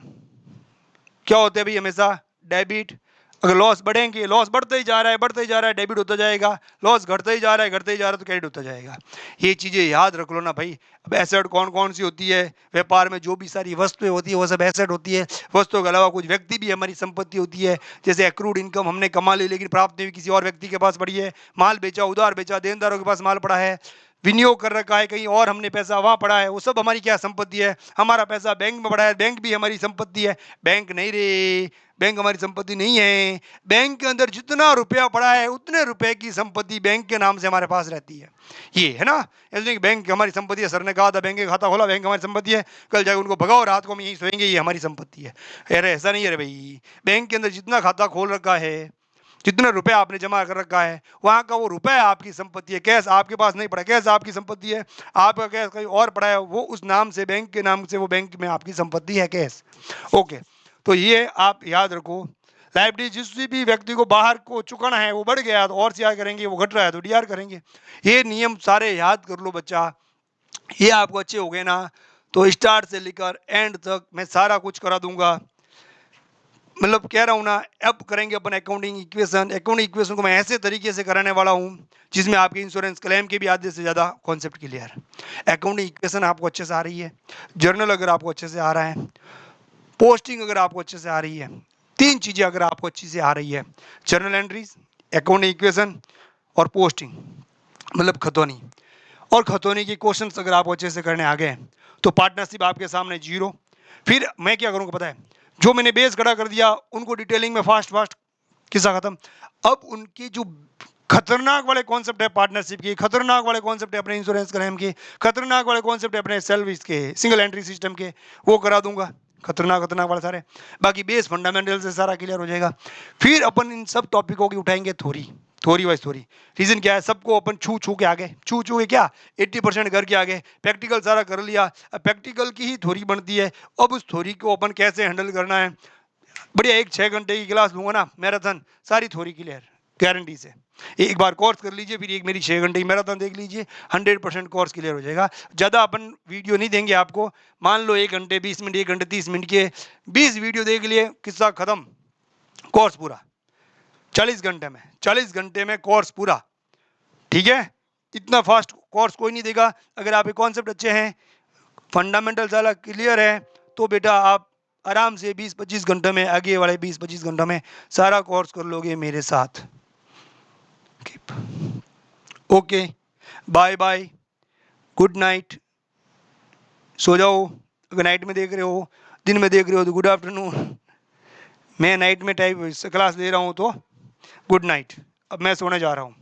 क्या होते हैं भाई, हमेशा डेबिट। अगर लॉस बढ़ेंगे, लॉस बढ़ता ही जा रहा है, बढ़ता ही जा रहा है, डेबिट होता जाएगा। लॉस घटता ही जा रहा है, घटता ही जा रहा है, तो क्रेडिट होता जाएगा। ये चीजें याद रख लो ना भाई। अब एसेट कौन कौन सी होती है, व्यापार में जो भी सारी वस्तुएं होती है वो सब एसेट होती है। वस्तुओं के अलावा कुछ व्यक्ति भी हमारी संपत्ति होती है, जैसे एक्रूड इनकम हमने कमा ली लेकिन प्राप्त नहीं हुई, किसी और व्यक्ति के पास पड़ी है। माल बेचा, उधार बेचा, देनदारों के पास माल पड़ा है, विनियोग कर रखा है कहीं और, हमने पैसा वहां पड़ा है, वो सब हमारी क्या संपत्ति है। हमारा पैसा बैंक में पड़ा है, बैंक भी हमारी संपत्ति है। बैंक नहीं रे, बैंक हमारी संपत्ति नहीं है। बैंक के अंदर जितना रुपया पड़ा है उतने रुपए की संपत्ति बैंक के नाम से हमारे पास रहती है, ये है ना। इसलिए बैंक हमारी संपत्ति है, सर ने कहा था बैंक का खाता खोला, बैंक हमारी संपत्ति है, कल जाके उनको भगाओ, रात को हम यहीं सोएंगे, ये हमारी संपत्ति है। अरे ऐसा नहीं है रे भाई, बैंक के अंदर जितना खाता खोल रखा है, जितना रुपया आपने जमा कर रखा है, वहां का वो रुपया आपकी संपत्ति है। कैश आपके पास नहीं पड़ा, कैश आपकी संपत्ति है। आपका कैश कहीं और पड़ा है, वो उस नाम से, बैंक के नाम से, वो बैंक में आपकी संपत्ति है कैश। ओके, तो ये आप याद रखो। लाइबिलिटी जिस भी व्यक्ति को बाहर को चुकाना है वो बढ़ गया तो और सीआर करेंगे, वो घट रहा है तो डीआर करेंगे। ये नियम सारे याद कर लो बच्चा, ये आपको अच्छे हो गए ना, तो स्टार्ट से लेकर एंड तक मैं सारा कुछ करा दूंगा। मतलब कह रहा हूँ ना, अब करेंगे अपन अकाउंटिंग इक्वेशन। अकाउंटिंग इक्वेशन को मैं ऐसे तरीके से कराने वाला हूँ जिसमें आपके इंश्योरेंस क्लेम के भी आधे से ज़्यादा कॉन्सेप्ट क्लियर। अकाउंटिंग इक्वेशन आपको अच्छे से आ रही है, जर्नल अगर आपको अच्छे से आ रहा है, पोस्टिंग अगर आपको अच्छे से आ रही है, 3 चीज़ें अगर आपको अच्छी से आ रही है, जर्नल एंट्रीज, अकाउंटिंग इक्वेशन और पोस्टिंग, मतलब खतौनी। और खतौनी के क्वेश्चंस अगर आप अच्छे से करने आ गए तो पार्टनरशिप आपके सामने जीरो। फिर मैं क्या करूँगा पता है, जो मैंने बेस खड़ा कर दिया उनको डिटेलिंग में फास्ट फास्ट, किस्सा खत्म। अब उनकी जो खतरनाक वाले कॉन्सेप्ट है पार्टनरशिप की, खतरनाक वाले कॉन्सेप्ट है अपने इंश्योरेंस क्लेम के, खतरनाक वाले कॉन्सेप्ट है अपने सर्विस के सिंगल एंट्री सिस्टम के, वो करा दूंगा। खतरनाक खतरनाक वाले सारे, बाकी बेस फंडामेंटल से सारा क्लियर हो जाएगा। फिर अपन इन सब टॉपिकों की उठाएंगे theory, theory wise theory. Reason क्या है, सबको अपन छू छू के आगे, छू छू के क्या 80% करके आगे, प्रैक्टिकल सारा कर लिया, अब प्रैक्टिकल की ही थ्योरी बनती है। अब उस थ्योरी को अपन कैसे हैंडल करना है, बढ़िया 1 6 घंटे की क्लास लूंगा ना मैराथन, सारी थ्योरी क्लियर गारंटी से। एक बार कोर्स कर लीजिए, फिर एक मेरी 6 घंटे की मैराथन देख लीजिए, 100% कोर्स क्लियर हो जाएगा। ज़्यादा अपन वीडियो नहीं देंगे आपको, मान लो 1 घंटे 20 मिनट, 1 घंटे 30 मिनट के 20 वीडियो देख लिए, किस्सा खत्म, कोर्स पूरा 40 घंटे में, 40 घंटे में कोर्स पूरा। ठीक है, इतना फास्ट कोर्स कोई नहीं देगा। अगर आपके कॉन्सेप्ट अच्छे हैं, फंडामेंटल सारा क्लियर है, तो बेटा आप आराम से 20 25 घंटे में, आगे वाले 20 25 घंटों में सारा कोर्स कर लोगे मेरे साथ। Okay, bye bye, good night, सो जाओ। अगर नाइट में देख रहे हो, दिन में देख रहे हो तो गुड आफ्टरनून। मैं नाइट में टाइप क्लास दे रहा हूँ तो गुड नाइट। अब मैं सोने जा रहा हूँ।